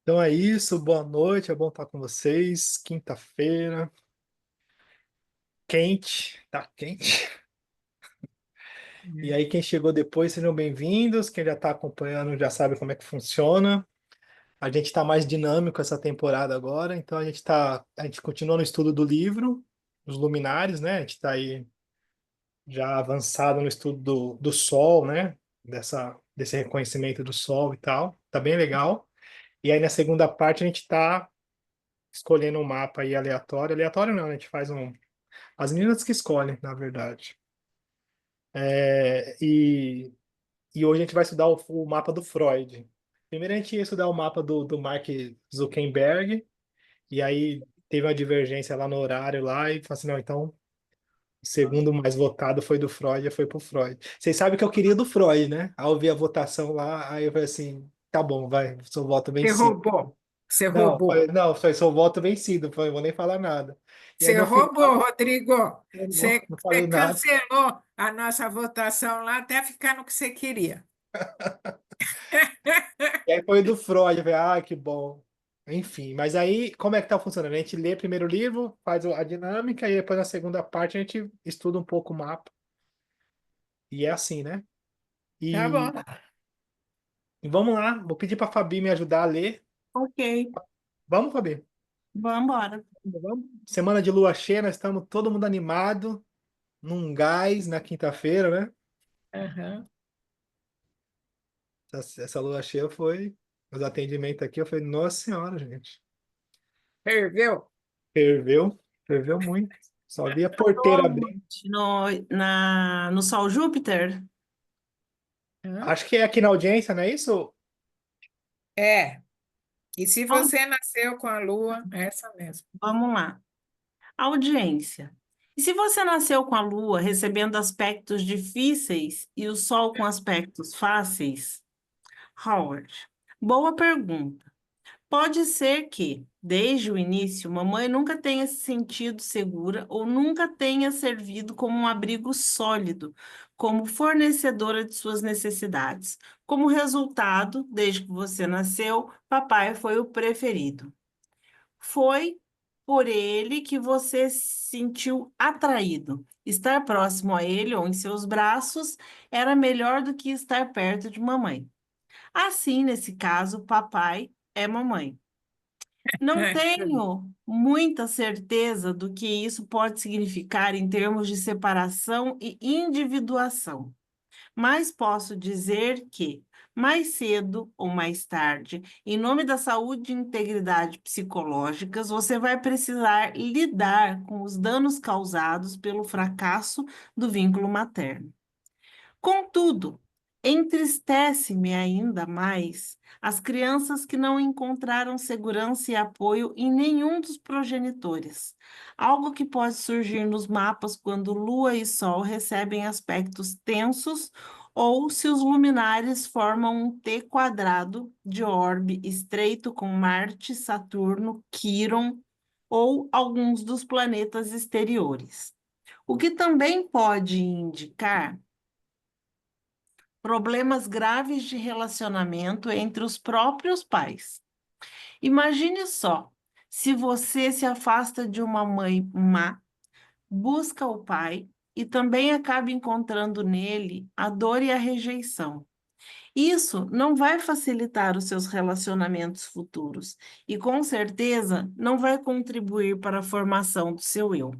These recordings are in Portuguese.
Então é isso, boa noite, é bom estar com vocês. Quinta-feira, quente, tá quente. E aí, quem chegou depois, sejam bem-vindos. Quem já está acompanhando já sabe como é que funciona. A gente está mais dinâmico essa temporada agora, então a gente continua no estudo do livro, os luminares, né? A gente está aí já avançado no estudo do Sol, né? Desse reconhecimento do Sol e tal. Tá bem legal. E aí, na segunda parte, a gente está escolhendo um mapa aí aleatório. Aleatório não, a gente faz um. As meninas que escolhem, na verdade. É, e hoje a gente vai estudar o mapa do Freud. Primeiro a gente ia estudar o mapa do Mark Zuckerberg, e aí teve uma divergência lá no horário lá, e falou assim, não, então o segundo mais votado foi do Freud, foi pro Freud. Vocês sabem que eu queria do Freud, né? Ao ver a votação lá, aí eu falei assim, tá bom, vai, seu voto Você vencido. roubou. Você Não, roubou. foi seu voto vencido, foi, vou nem falar nada. E aí Você no roubou, final, Rodrigo. eu Você, não você falei nada. cancelou a nossa votação lá até ficar no que você queria. E aí foi do Freud, eu falei, ah, que bom. Enfim, mas aí como é que tá funcionando? A gente lê primeiro o livro, faz a dinâmica, e depois na segunda parte a gente estuda um pouco o mapa. E é assim, né? Tá E, bom. e vamos lá, vou pedir para a Fabi me ajudar a ler. Ok, Vamos, Fabi? vamos embora. Vamos. Semana de lua cheia, nós estamos todo mundo animado, num gás na quinta-feira, né? Aham. Essa lua cheia foi. Os atendimentos aqui, eu falei, nossa senhora, gente. Ferveu? Ferveu, ferveu muito. Só vi a porteira abrindo. Onde? No Sol Júpiter? Hã? Acho que é aqui na audiência, não é isso? É. E se Au- você nasceu com a lua, é essa mesmo. Vamos lá. Audiência. E se você nasceu com a Lua recebendo aspectos difíceis e o Sol com aspectos fáceis? Howard. Boa pergunta. Pode ser que, desde o início, mamãe nunca tenha se sentido segura ou nunca tenha servido como um abrigo sólido, como fornecedora de suas necessidades. Como resultado, desde que você nasceu, papai foi o preferido. Foi por ele que você se sentiu atraído. Estar próximo a ele ou em seus braços era melhor do que estar perto de mamãe. Assim, nesse caso, papai é mamãe. Não tenho muita certeza do que isso pode significar em termos de separação e individuação, mas posso dizer que, mais cedo ou mais tarde, em nome da saúde e integridade psicológicas, você vai precisar lidar com os danos causados pelo fracasso do vínculo materno. Contudo, entristece-me ainda mais as crianças que não encontraram segurança e apoio em nenhum dos progenitores. Algo que pode surgir nos mapas quando Lua e Sol recebem aspectos tensos ou se os luminares formam um T quadrado de orbe estreito com Marte, Saturno, Quíron ou alguns dos planetas exteriores. O que também pode indicar problemas graves de relacionamento entre os próprios pais. Imagine só, se você se afasta de uma mãe má, busca o pai e também acaba encontrando nele a dor e a rejeição. Isso não vai facilitar os seus relacionamentos futuros e, com certeza, não vai contribuir para a formação do seu eu.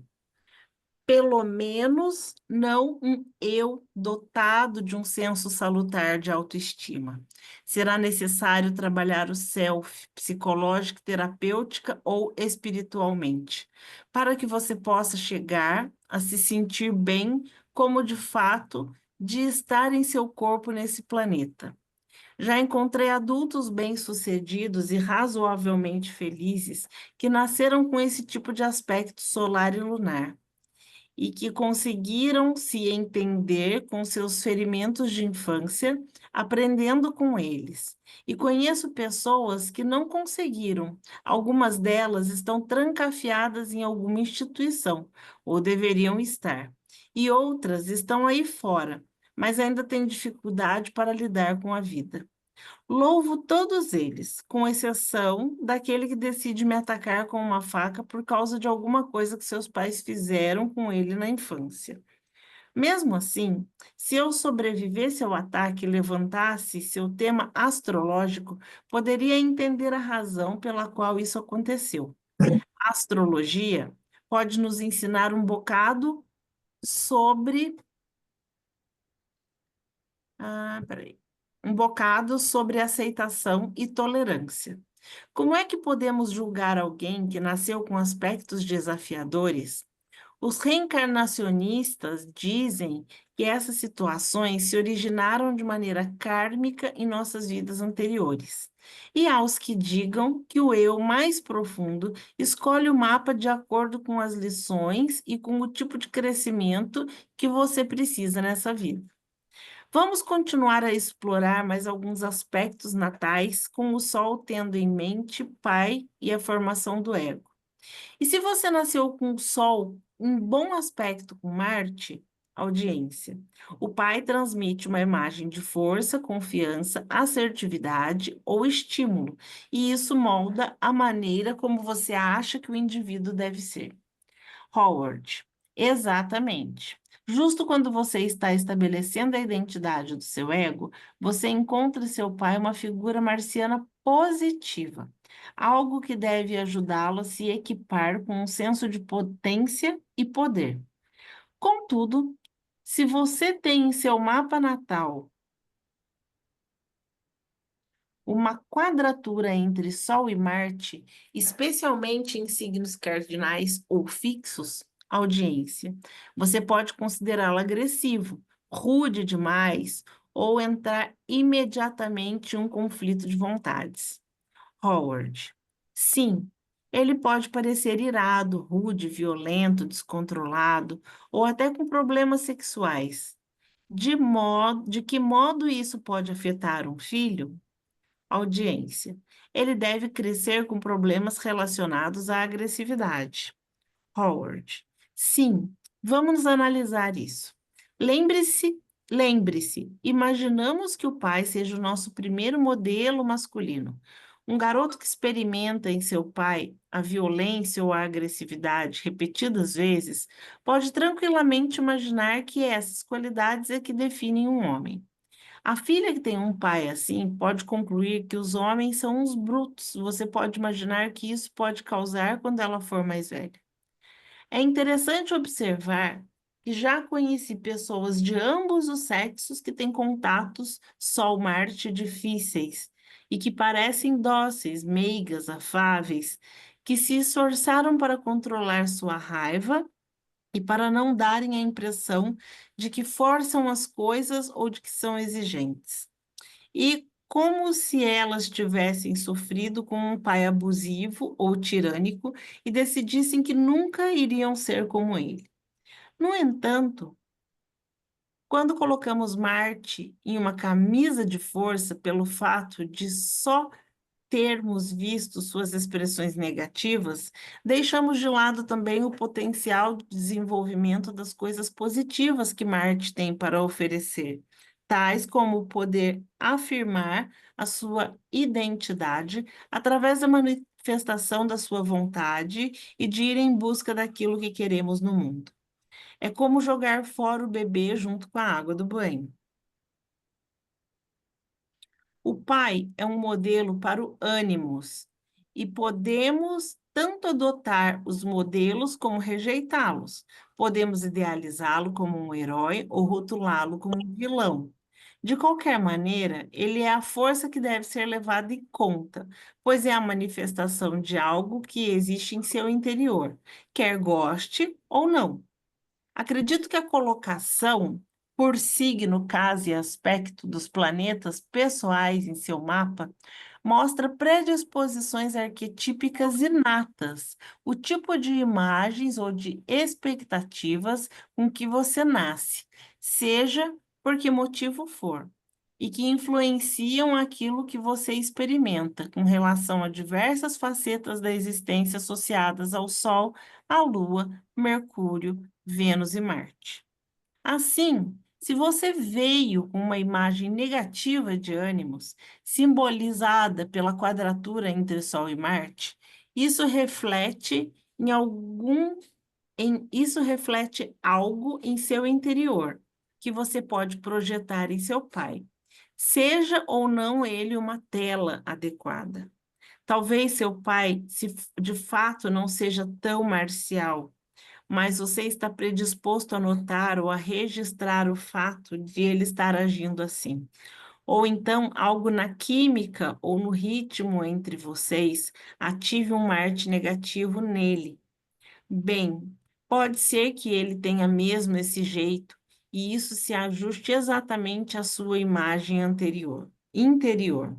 Pelo menos não um eu dotado de um senso salutar de autoestima. Será necessário trabalhar o self, psicológica, terapêutica ou espiritualmente, para que você possa chegar a se sentir bem como de fato de estar em seu corpo nesse planeta. Já encontrei adultos bem-sucedidos e razoavelmente felizes que nasceram com esse tipo de aspecto solar e lunar e que conseguiram se entender com seus ferimentos de infância, aprendendo com eles. E conheço pessoas que não conseguiram. Algumas delas estão trancafiadas em alguma instituição, ou deveriam estar. E outras estão aí fora, mas ainda têm dificuldade para lidar com a vida. Louvo todos eles, com exceção daquele que decide me atacar com uma faca por causa de alguma coisa que seus pais fizeram com ele na infância. Mesmo assim, se eu sobrevivesse ao ataque e levantasse seu tema astrológico, poderia entender a razão pela qual isso aconteceu. A astrologia pode nos ensinar um bocado sobre. Peraí. Um bocado sobre aceitação e tolerância. Como é que podemos julgar alguém que nasceu com aspectos desafiadores? Os reencarnacionistas dizem que essas situações se originaram de maneira kármica em nossas vidas anteriores. E há os que digam que o eu mais profundo escolhe o mapa de acordo com as lições e com o tipo de crescimento que você precisa nessa vida. Vamos continuar a explorar mais alguns aspectos natais, com o Sol tendo em mente Pai e a formação do ego. E se você nasceu com o Sol em bom aspecto com Marte, audiência. O Pai transmite uma imagem de força, confiança, assertividade ou estímulo, e isso molda a maneira como você acha que o indivíduo deve ser. Howard, exatamente. Justo quando você está estabelecendo a identidade do seu ego, você encontra em seu pai uma figura marciana positiva, algo que deve ajudá-lo a se equipar com um senso de potência e poder. Contudo, se você tem em seu mapa natal uma quadratura entre Sol e Marte, especialmente em signos cardinais ou fixos, audiência, você pode considerá-lo agressivo, rude demais ou entrar imediatamente em um conflito de vontades. Howard. Sim, ele pode parecer irado, rude, violento, descontrolado ou até com problemas sexuais. De que modo isso pode afetar um filho? Audiência. Ele deve crescer com problemas relacionados à agressividade. Howard. Sim, vamos analisar isso. Lembre-se, lembre-se, imaginamos que o pai seja o nosso primeiro modelo masculino. Um garoto que experimenta em seu pai a violência ou a agressividade repetidas vezes pode tranquilamente imaginar que essas qualidades é que definem um homem. A filha que tem um pai assim pode concluir que os homens são uns brutos. Você pode imaginar que isso pode causar quando ela for mais velha. É interessante observar que já conheci pessoas de ambos os sexos que têm contatos Sol-Marte difíceis e que parecem dóceis, meigas, afáveis, que se esforçaram para controlar sua raiva e para não darem a impressão de que forçam as coisas ou de que são exigentes. E como se elas tivessem sofrido com um pai abusivo ou tirânico e decidissem que nunca iriam ser como ele. No entanto, quando colocamos Marte em uma camisa de força pelo fato de só termos visto suas expressões negativas, deixamos de lado também o potencial de desenvolvimento das coisas positivas que Marte tem para oferecer, tais como o poder afirmar a sua identidade através da manifestação da sua vontade e de ir em busca daquilo que queremos no mundo. É como jogar fora o bebê junto com a água do banho. O pai é um modelo para o ânimos e podemos tanto adotar os modelos como rejeitá-los. Podemos idealizá-lo como um herói ou rotulá-lo como um vilão. De qualquer maneira, ele é a força que deve ser levada em conta, pois é a manifestação de algo que existe em seu interior, quer goste ou não. Acredito que a colocação por signo, casa e aspecto dos planetas pessoais em seu mapa mostra predisposições arquetípicas inatas, o tipo de imagens ou de expectativas com que você nasce, seja por que motivo for, e que influenciam aquilo que você experimenta com relação a diversas facetas da existência associadas ao Sol, à Lua, Mercúrio, Vênus e Marte. Assim, Se você veio com uma imagem negativa de ânimos, simbolizada pela quadratura entre Sol e Marte, isso reflete isso reflete algo em seu interior, que você pode projetar em seu pai. Seja ou não ele uma tela adequada. Talvez seu pai, se de fato não seja tão marcial, mas você está predisposto a notar ou a registrar o fato de ele estar agindo assim. Ou então algo na química ou no ritmo entre vocês ative um Marte negativo nele. Bem, pode ser que ele tenha mesmo esse jeito e isso se ajuste exatamente à sua imagem interior.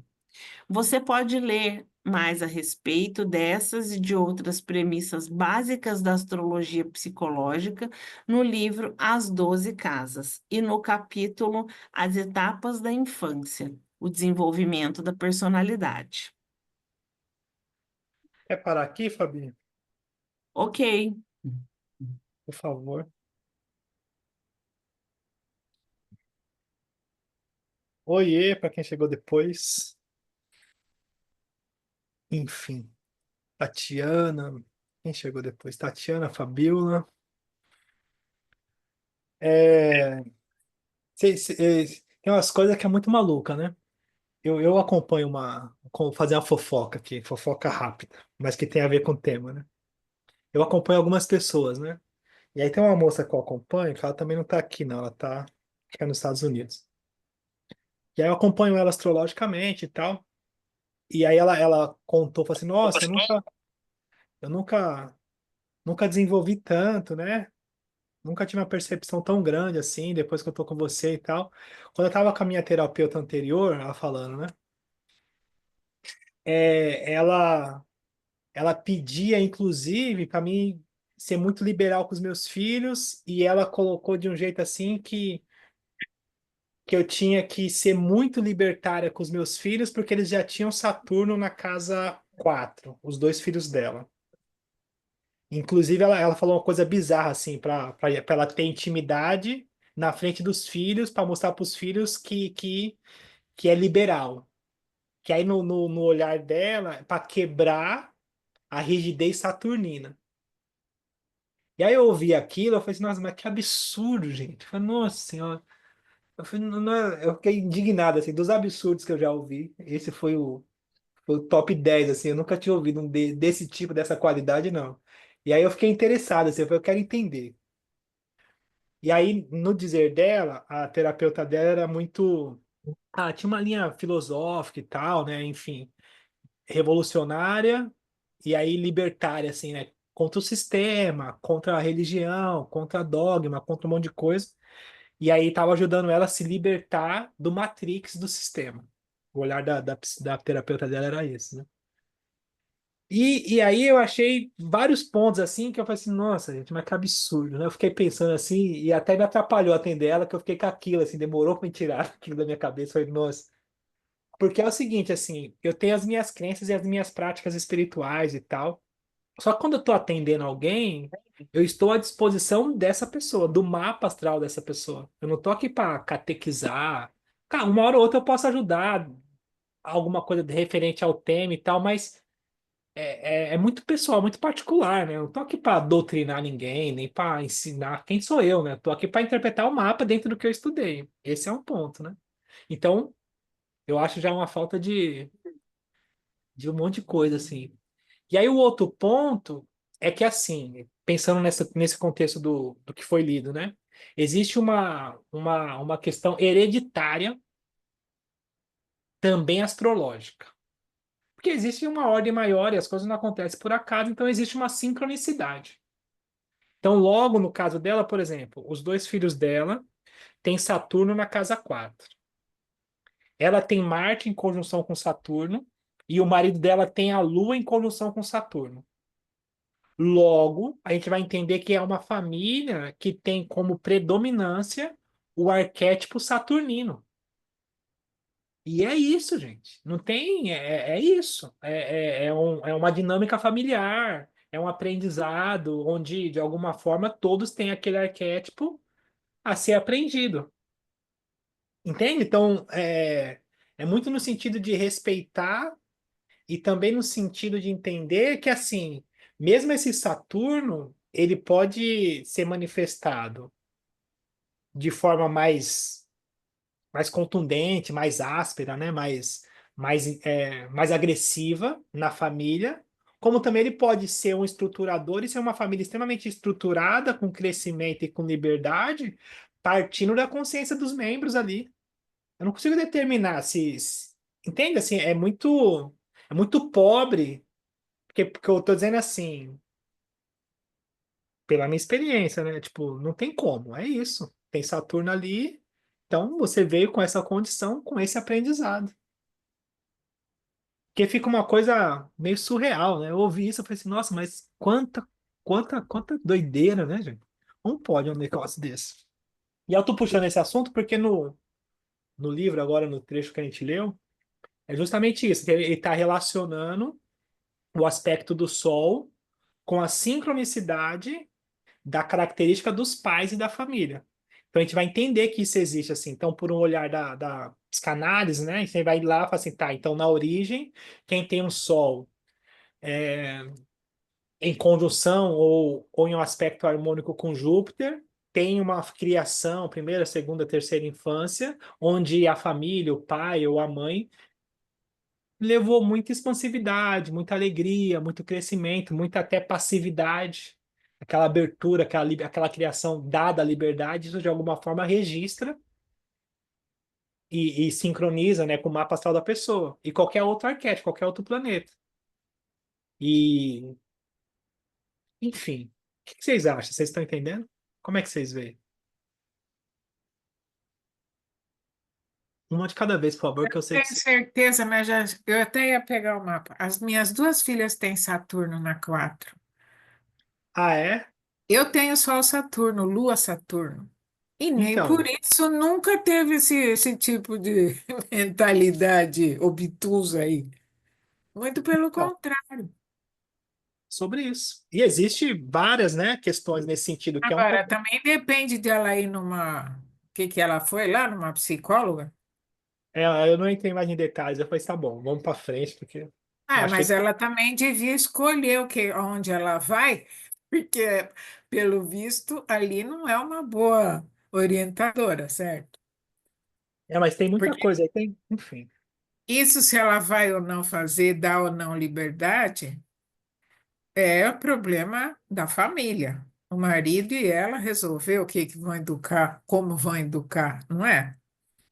Você pode ler mais a respeito dessas e de outras premissas básicas da astrologia psicológica no livro As 12 Casas e no capítulo As Etapas da Infância, o desenvolvimento da personalidade. Quer parar aqui, Fabi? Ok. Por favor. Oiê, para quem chegou depois. Enfim, Tatiana. Quem chegou depois? Tatiana, Fabiola. É, tem umas coisas que é muito maluca, né? Eu acompanho fazer uma fofoca aqui, fofoca rápida, mas que tem a ver com o tema, né? Eu acompanho algumas pessoas, né? E aí tem uma moça que eu acompanho, que ela também não tá aqui, não, ela tá, acho que é nos Estados Unidos. E aí eu acompanho ela astrologicamente e tal. E aí ela contou, falou assim, nossa, eu nunca desenvolvi tanto, né? Nunca tive uma percepção tão grande assim, depois que eu tô com você e tal. Quando eu tava com a minha terapeuta anterior, ela falando, né? Ela pedia, inclusive, para mim ser muito liberal com os meus filhos, e ela colocou de um jeito assim que eu tinha que ser muito libertária com os meus filhos, porque eles já tinham Saturno na casa 4, os dois filhos dela. Inclusive, ela falou uma coisa bizarra, assim, para ela ter intimidade na frente dos filhos, para mostrar para os filhos que é liberal. Que aí no olhar dela, para quebrar a rigidez saturnina. E aí eu ouvi aquilo, eu falei assim, nossa, mas que absurdo, gente. Eu falei, nossa senhora. Eu, falei, eu fiquei indignado, assim, dos absurdos que eu já ouvi. Esse foi o top 10 assim. Eu nunca tinha ouvido desse tipo, dessa qualidade, não. E aí eu fiquei interessado, assim, eu falei, eu quero entender. E aí, no dizer dela, a terapeuta dela era muito. Ah, tinha uma linha filosófica e tal, né? Enfim, revolucionária e aí libertária, assim, né? Contra o sistema, contra a religião, contra dogma, contra um monte de coisa. E aí estava ajudando ela a se libertar do matrix do sistema. O olhar da terapeuta dela era esse, né? E aí eu achei vários pontos assim que eu falei assim, nossa, gente, mas que absurdo, né? Eu fiquei pensando assim, e até me atrapalhou atender ela, que eu fiquei com aquilo, assim, demorou para me tirar aquilo da minha cabeça. Eu falei, nossa. Porque é o seguinte, assim, eu tenho as minhas crenças e as minhas práticas espirituais e tal. Só que quando eu estou atendendo alguém, eu estou à disposição dessa pessoa, do mapa astral dessa pessoa. Eu não estou aqui para catequizar. Cara, uma hora ou outra eu posso ajudar alguma coisa referente ao tema e tal, mas é muito pessoal, muito particular, né? Eu não estou aqui para doutrinar ninguém, nem para ensinar. Quem sou eu, né? Estou aqui para interpretar o mapa dentro do que eu estudei. Esse é um ponto, né? Então, eu acho já uma falta de um monte de coisa, assim. E aí o outro ponto é que, assim, pensando nesse contexto do que foi lido, né? Existe uma questão hereditária também astrológica. Porque existe uma ordem maior e as coisas não acontecem por acaso, então existe uma sincronicidade. Então, logo no caso dela, por exemplo, os dois filhos dela têm Saturno na casa 4. Ela tem Marte em conjunção com Saturno e o marido dela tem a Lua em conjunção com Saturno. Logo, a gente vai entender que é uma família que tem como predominância o arquétipo saturnino. E é isso, gente. Não tem. É isso. É uma dinâmica familiar, é um aprendizado onde, de alguma forma, todos têm aquele arquétipo a ser aprendido. Entende? Então, é muito no sentido de respeitar e também no sentido de entender que, assim, mesmo esse Saturno, ele pode ser manifestado de forma mais contundente, mais áspera, né? Mais agressiva na família, como também ele pode ser um estruturador e ser uma família extremamente estruturada, com crescimento e com liberdade, partindo da consciência dos membros ali. Eu não consigo determinar entende assim, é muito pobre, porque eu tô dizendo assim, pela minha experiência, né? Tipo, não tem como, é isso. Tem Saturno ali, então você veio com essa condição, com esse aprendizado. Porque fica uma coisa meio surreal, né? Eu ouvi isso e falei assim, nossa, mas quanta doideira, né, gente? Não pode um negócio desse. E eu tô puxando esse assunto porque no livro, agora no trecho que a gente leu, é justamente isso, que ele está relacionando o aspecto do Sol com a sincronicidade da característica dos pais e da família. Então a gente vai entender que isso existe assim. Então, por um olhar da psicanálise, né? A gente vai lá e fala assim, tá, então na origem, quem tem um Sol em conjunção ou em um aspecto harmônico com Júpiter, tem uma criação, primeira, segunda, terceira infância, onde a família, o pai ou a mãe levou muita expansividade, muita alegria, muito crescimento, muita até passividade, aquela abertura, aquela criação dada à liberdade, isso de alguma forma registra e sincroniza, né, com o mapa astral da pessoa e qualquer outro arquétipo, qualquer outro planeta. E, enfim, o que vocês acham? Vocês estão entendendo? Como é que vocês veem? Uma de cada vez, por favor, que eu sei que. Tenho certeza, mas eu até ia pegar o mapa. As minhas duas filhas têm Saturno na 4. Ah, é? Eu tenho Sol Saturno, Lua Saturno. E nem por Então, isso nunca teve esse tipo de mentalidade obtusa aí. Muito pelo então, contrário. sobre isso. E existe várias, né, questões nesse sentido, que é um Agora, pouco. também depende dela ir numa. O que que ela foi lá? Numa psicóloga? Eu não entrei mais em detalhes. Eu falei, tá bom, vamos para frente, porque eu Ah, achei mas que. ela também devia escolher onde ela vai, porque, pelo visto, ali não é uma boa orientadora, certo? Mas tem muita Porque coisa aí, enfim. isso, se ela vai ou não fazer, dá ou não liberdade, é o problema da família. O marido e ela resolver o que que vão educar, como vão educar, não é?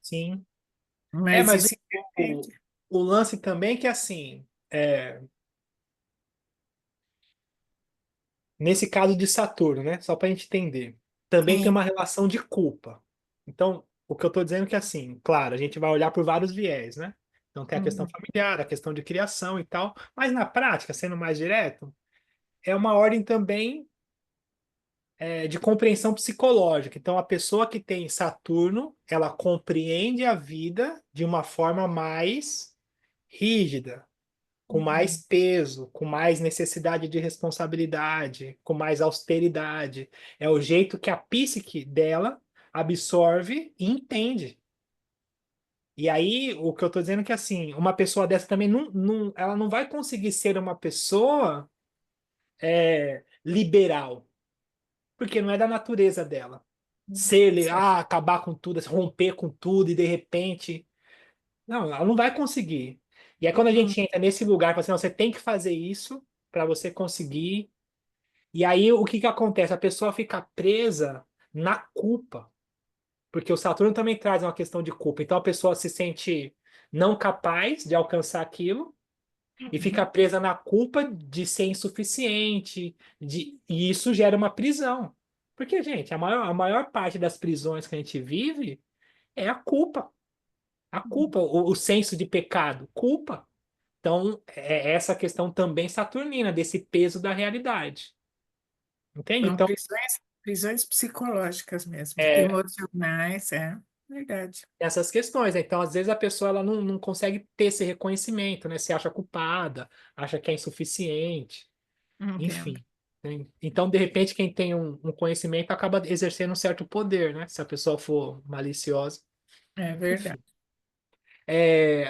Sim. Mas Mas isso o, independe. o lance também é que, assim, nesse caso de Saturno, né? Só para a gente entender, também tem Sim. uma relação de culpa. Então, o que eu estou dizendo é que, assim, claro, a gente vai olhar por vários viés, né? Então, tem a questão Uhum. familiar, a questão de criação e tal, mas na prática, sendo mais direto, é uma ordem também de compreensão psicológica. Então, a pessoa que tem Saturno, ela compreende a vida de uma forma mais rígida, com mais Uhum. peso, com mais necessidade de responsabilidade, com mais austeridade. É o jeito que a psique dela absorve e entende. E aí, o que eu estou dizendo é que, assim, uma pessoa dessa também ela não vai conseguir ser uma pessoa liberal, porque não é da natureza dela. Certo. Acabar com tudo, romper com tudo e de repente. Não, ela não vai conseguir. E aí, quando a Uhum. gente entra nesse lugar, fala assim, não, você tem que fazer isso para você conseguir. E aí, o que que acontece? A pessoa fica presa na culpa, porque o Saturno também traz uma questão de culpa. Então, a pessoa se sente não capaz de alcançar aquilo e fica Uhum. presa na culpa de ser insuficiente, e isso gera uma prisão. Porque, gente, a maior parte das prisões que a gente vive é a culpa. A culpa, o senso de pecado, culpa. Então, é essa questão também saturnina, desse peso da realidade. Entende? São Então, prisões psicológicas mesmo, é, emocionais, é verdade. essas questões, né? Então, às vezes a pessoa ela não consegue ter esse reconhecimento, né? Se acha culpada, acha que é insuficiente, Entendo. enfim. Né? Então, de repente, quem tem um conhecimento acaba exercendo um certo poder, né? Se a pessoa for maliciosa. É verdade.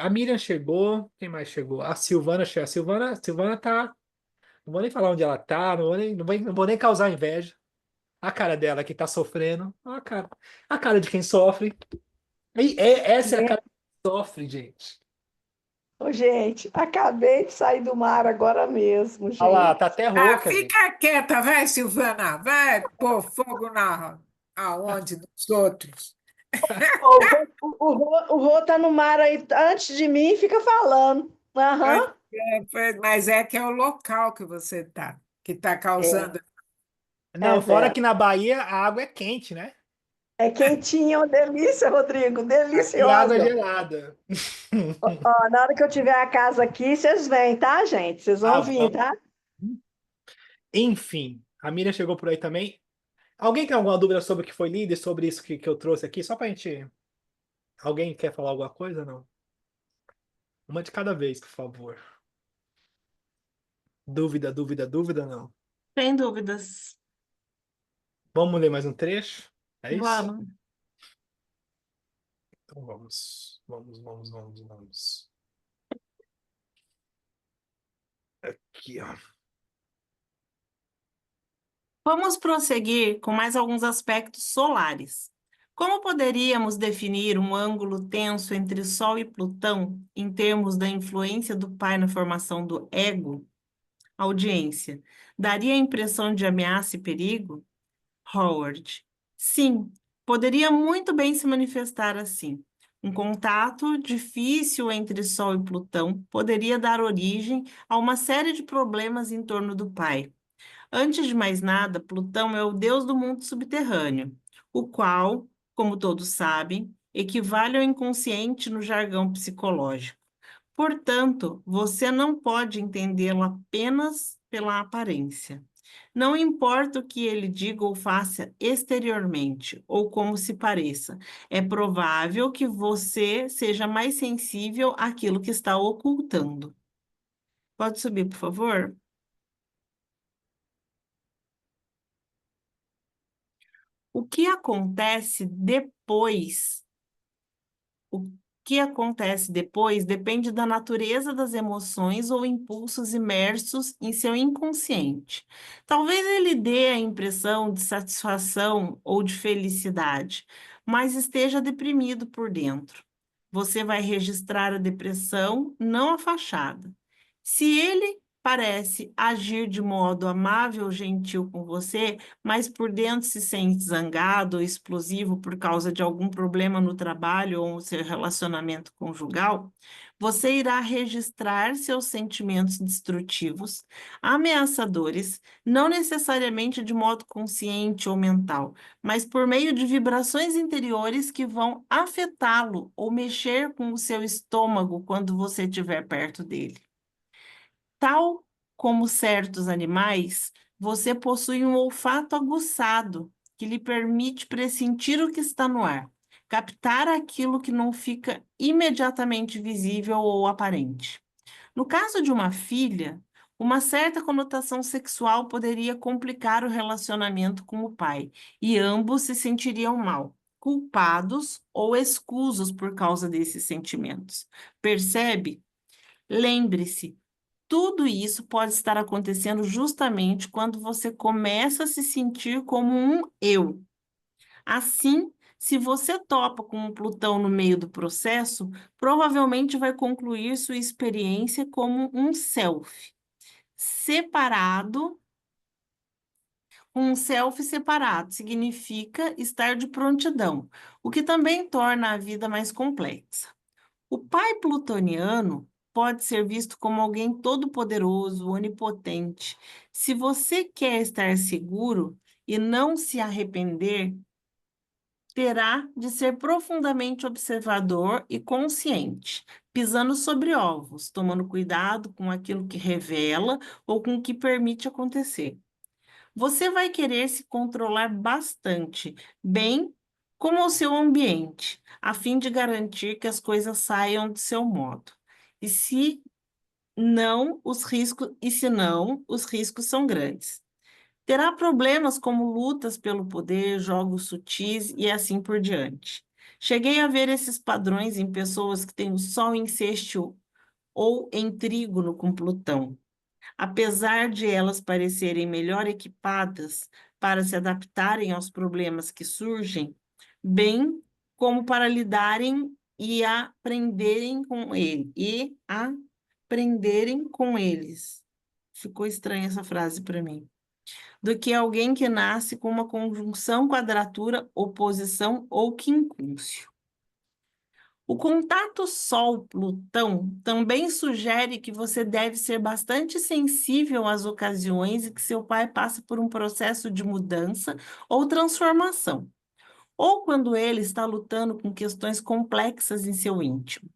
A Miriam chegou, quem mais chegou? A Silvana chegou. A Silvana tá. Não vou nem falar onde ela tá, não vou nem causar inveja. A cara dela que tá sofrendo. A cara de quem sofre. Essa é a cara Gente, de quem sofre, gente. ô, gente, acabei de sair do mar agora mesmo, Olha lá, tá gente. até Ah, rouca, gente. fica quieta, vai, Silvana, vai pôr fogo aonde? Nos outros. Ô, o Rô tá no mar aí antes de mim e fica falando. Aham. Mas é que é o local que está É, causando. é Não, fora que verdade. na Bahia a água é quente, né? É quentinha, uma delícia, Rodrigo, Aqui a água é deliciosa. gelada. Ó, na hora que eu tiver a casa aqui, vocês vêm, tá, gente? Vocês Ah, vão vir, vamos. tá? Enfim, a Miriam chegou por aí também. Alguém tem alguma dúvida sobre o que foi lido e sobre isso que eu trouxe aqui? Só pra gente. Alguém quer falar alguma coisa? Não? Uma de cada vez, por favor. Dúvida, dúvida, dúvida, não. Sem dúvidas. Vamos ler mais um trecho? É isso? Vamos. Então vamos. Vamos, vamos, vamos, vamos. Aqui, ó. Vamos prosseguir com mais alguns aspectos solares. Como poderíamos definir um ângulo tenso entre Sol e Plutão em termos da influência do Pai na formação do ego? Audiência. Daria a impressão de ameaça e perigo? Howard. Sim, poderia muito bem se manifestar assim. Um contato difícil entre Sol e Plutão poderia dar origem a uma série de problemas em torno do Pai. Antes de mais nada, Plutão é o deus do mundo subterrâneo, o qual, como todos sabem, equivale ao inconsciente no jargão psicológico. Portanto, você não pode entendê-lo apenas pela aparência. Não importa o que ele diga ou faça exteriormente, ou como se pareça, é provável que você seja mais sensível àquilo que está ocultando. Pode subir, por favor? O que acontece depois O que acontece depois depende da natureza das emoções ou impulsos imersos em seu inconsciente. Talvez ele dê a impressão de satisfação ou de felicidade, mas esteja deprimido por dentro. Você vai registrar a depressão, não a fachada. Se ele parece agir de modo amável ou gentil com você, mas por dentro se sente zangado ou explosivo por causa de algum problema no trabalho ou no seu relacionamento conjugal, você irá registrar seus sentimentos destrutivos, ameaçadores, não necessariamente de modo consciente ou mental, mas por meio de vibrações interiores que vão afetá-lo ou mexer com o seu estômago quando você estiver perto dele. Tal como certos animais, você possui um olfato aguçado que lhe permite pressentir o que está no ar, captar aquilo que não fica imediatamente visível ou aparente. No caso de uma filha, uma certa conotação sexual poderia complicar o relacionamento com o pai, e ambos se sentiriam mal, culpados ou escusos por causa desses sentimentos. Percebe? Lembre-se, tudo isso pode estar acontecendo justamente quando você começa a se sentir como um eu. Assim, se você topa com um Plutão no meio do processo, provavelmente vai concluir sua experiência como um self, separado. Um self separado significa estar de prontidão, o que também torna a vida mais complexa. O pai plutoniano pode ser visto como alguém todo-poderoso, onipotente. Se você quer estar seguro e não se arrepender, terá de ser profundamente observador e consciente, pisando sobre ovos, tomando cuidado com aquilo que revela ou com o que permite acontecer. Você vai querer se controlar bastante, bem como o seu ambiente, a fim de garantir que as coisas saiam do seu modo. E se não, os riscos são grandes. Terá problemas como lutas pelo poder, jogos sutis e assim por diante. Cheguei a ver esses padrões em pessoas que têm o Sol em sextil ou em trígono com Plutão. Apesar de elas parecerem melhor equipadas para se adaptarem aos problemas que surgem, bem como para lidarem e aprenderem com eles. Ficou estranha essa frase para mim. Do que alguém que nasce com uma conjunção, quadratura, oposição ou quincúncio. O contato Sol-Plutão também sugere que você deve ser bastante sensível às ocasiões em que seu pai passa por um processo de mudança ou transformação, ou quando ele está lutando com questões complexas em seu íntimo.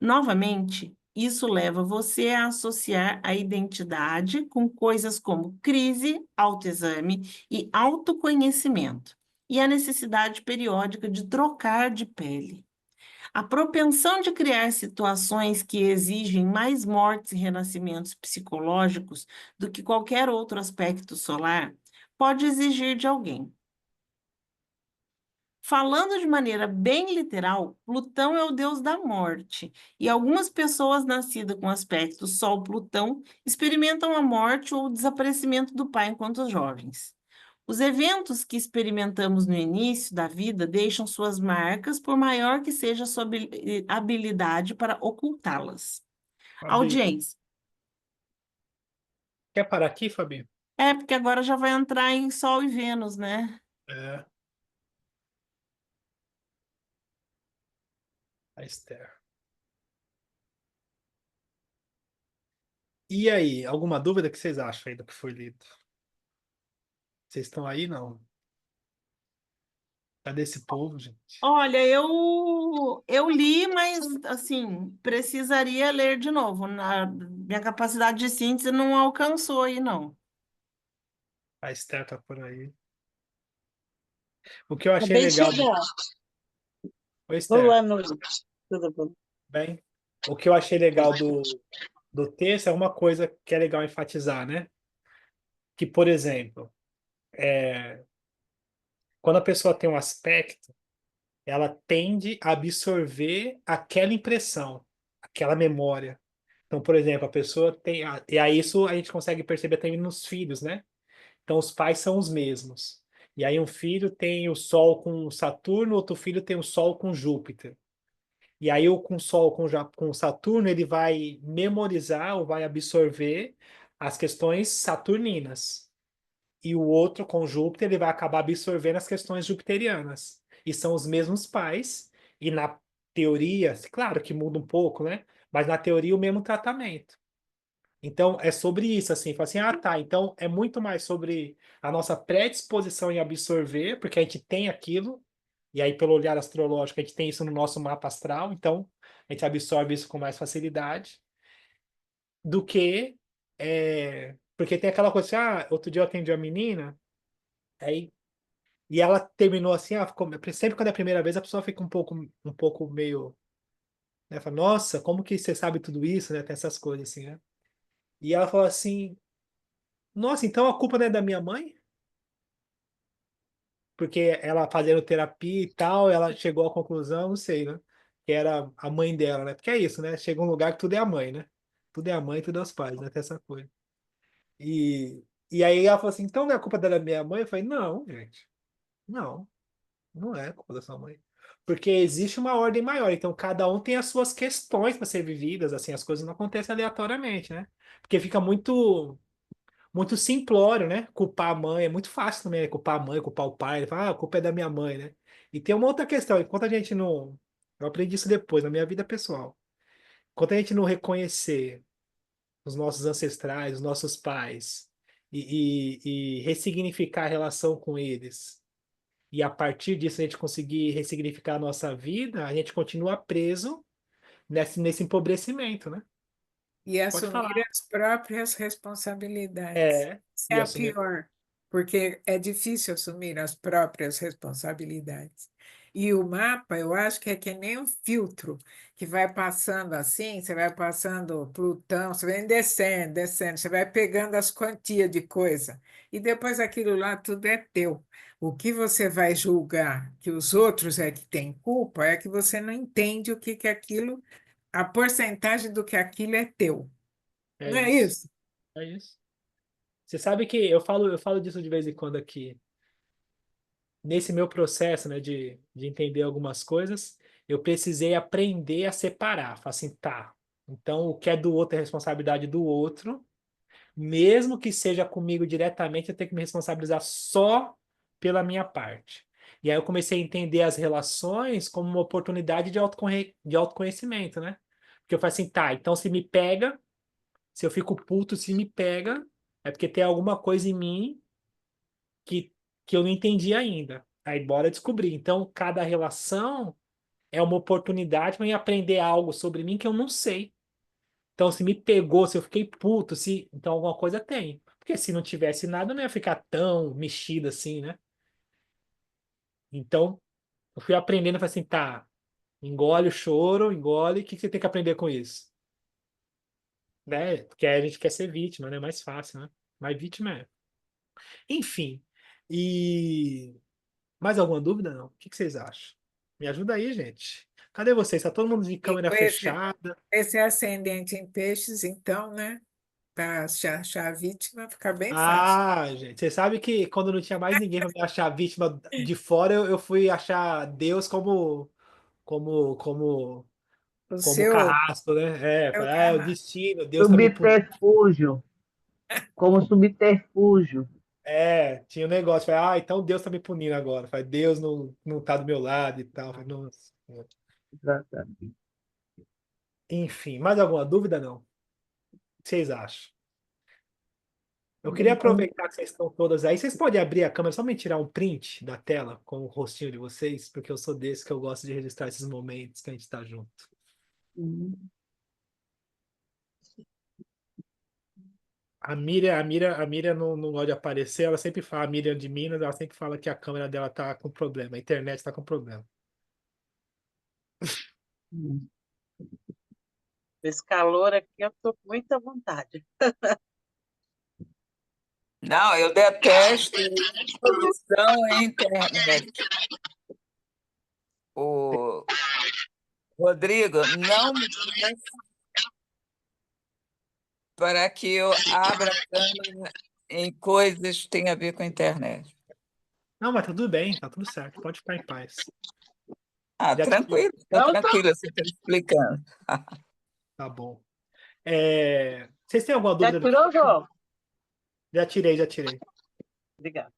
Novamente, isso leva você a associar a identidade com coisas como crise, autoexame e autoconhecimento, e a necessidade periódica de trocar de pele. A propensão de criar situações que exigem mais mortes e renascimentos psicológicos do que qualquer outro aspecto solar pode exigir de alguém. Falando de maneira bem literal, Plutão é o deus da morte, e algumas pessoas nascidas com aspecto Sol-Plutão experimentam a morte ou o desaparecimento do pai enquanto jovens. Os eventos que experimentamos no início da vida deixam suas marcas, por maior que seja a sua habilidade para ocultá-las. Fabi, Audiência. quer parar aqui, Fabi? É, porque agora já vai entrar em Sol e Vênus, né? É, a Esther. E aí, alguma dúvida que vocês acham aí do que foi lido? Vocês estão aí, não? Cadê esse povo, gente? Olha, eu li, mas assim, precisaria ler de novo. Minha capacidade de síntese não alcançou aí, não. A Esther tá por aí. O que eu achei Acabei de legal chegar. Oi, Esther, Boa noite. Tudo bom? bem? O que eu achei legal do texto é uma coisa que é legal enfatizar, né? Que, por exemplo, quando a pessoa tem um aspecto, ela tende a absorver aquela impressão, aquela memória. Então, por exemplo, a pessoa tem. E aí isso a gente consegue perceber também nos filhos, né? Então, os pais são os mesmos. E aí, um filho tem o Sol com Saturno, outro filho tem o Sol com Júpiter. E aí, o com Sol com Saturno, ele vai memorizar ou vai absorver as questões saturninas. E o outro com Júpiter, ele vai acabar absorvendo as questões jupiterianas. E são os mesmos pais, e na teoria, claro que muda um pouco, né? Mas na teoria, o mesmo tratamento. Então, é sobre isso, assim, fala assim, ah, tá, então é muito mais sobre a nossa predisposição em absorver, porque a gente tem aquilo, e aí pelo olhar astrológico a gente tem isso no nosso mapa astral, então a gente absorve isso com mais facilidade, do que, porque tem aquela coisa assim, ah, outro dia eu atendi uma menina, aí, e ela terminou assim, ah, sempre quando é a primeira vez a pessoa fica um pouco meio, né, fala, nossa, como que você sabe tudo isso, né, tem essas coisas assim, né? E ela falou assim, nossa, então a culpa não é da minha mãe? Porque ela fazendo terapia e tal, ela chegou à conclusão, não sei, né? Que era a mãe dela, né? Porque é isso, né? Chega um lugar que tudo é a mãe, né? Tudo é a mãe, tudo é os pais, né? Tem essa coisa. E aí ela falou assim, então não é culpa da minha mãe? Eu falei, não, gente. Não, não é culpa da sua mãe. Porque existe uma ordem maior, então cada um tem as suas questões para ser vividas, assim, as coisas não acontecem aleatoriamente, né? Porque fica muito simplório, né? Culpar a mãe, é muito fácil também, né? Culpar a mãe, culpar o pai, falar, ah, a culpa é da minha mãe, né? E tem uma outra questão, enquanto a gente não. Eu aprendi isso depois, na minha vida pessoal. Enquanto a gente não reconhecer os nossos ancestrais, os nossos pais, e ressignificar a relação com eles, e a partir disso a gente conseguir ressignificar a nossa vida, a gente continua preso nesse empobrecimento, né? E Pode assumir falar. as próprias responsabilidades. É, Isso é e a assumir. pior, porque é difícil assumir as próprias responsabilidades. E o mapa, eu acho que é que nem um filtro que vai passando assim, você vai passando Plutão, você vai descendo, descendo, você vai pegando as quantias de coisa. E depois aquilo lá tudo é teu. O que você vai julgar que os outros é que têm culpa é que você não entende o que que aquilo, a porcentagem do que aquilo é teu. É Não é isso. isso? É isso. Você sabe que eu falo disso de vez em quando aqui. Nesse meu processo, né, de entender algumas coisas, eu precisei aprender a separar. Falar assim, tá. Então, o que é do outro é responsabilidade do outro. Mesmo que seja comigo diretamente, eu tenho que me responsabilizar só pela minha parte. E aí eu comecei a entender as relações como uma oportunidade de autoconhecimento, né? Porque eu falei assim, tá, então se me pega, se eu fico puto, se me pega, é porque tem alguma coisa em mim que, que eu não entendi ainda. Aí bora descobrir. Então, cada relação é uma oportunidade para eu aprender algo sobre mim que eu não sei. Então, se me pegou, se eu fiquei puto, se então alguma coisa tem. Porque se não tivesse nada, eu não ia ficar tão mexido assim, né? Então, eu fui aprendendo, falei assim, tá, engole o choro, engole, o que que você tem que aprender com isso? Né? Porque aí a gente quer ser vítima, né? Mais fácil, né? Mas vítima é. Enfim. E mais alguma dúvida, não? O que que vocês acham? Me ajuda aí, gente. Cadê vocês? Tá todo mundo de E câmera com fechada? esse ascendente em peixes, então, né? Para achar a vítima fica bem fácil. Ah, gente, você sabe que quando não tinha mais ninguém para me achar vítima de fora, eu fui achar Deus como, O como seu carrasco, né? É, é o falei, ah, é o carrasco. destino, Deus tá me punindo. Subterfúgio, como subterfúgio. É, tinha um negócio, falei, ah, então Deus tá me punindo agora. Falei, Deus não tá do meu lado e tal. Falei, nossa. Exatamente. Enfim, mais alguma dúvida, não? O que vocês acham? Eu queria aproveitar que vocês estão todas aí. Vocês podem abrir a câmera só me tirar um print da tela com o rostinho de vocês, porque eu sou desse que eu gosto de registrar esses momentos que a gente está junto. A Miriam não gosta de aparecer, ela sempre fala, a Miriam de Minas, ela sempre fala que a câmera dela tá com problema, a internet tá com problema. Esse calor aqui, eu estou com muita vontade. Não, eu detesto exposição à internet. O Rodrigo, não me peça para que eu abra a câmera em coisas que têm a ver com a internet. Não, mas tá tudo bem, tá tudo certo, pode ficar em paz. Ah, Já tirei. tranquilo, fica Não, tranquilo, você está explicando. Tá bom. Vocês têm alguma já dúvida do tirou, chat? João? Já tirei. Obrigada.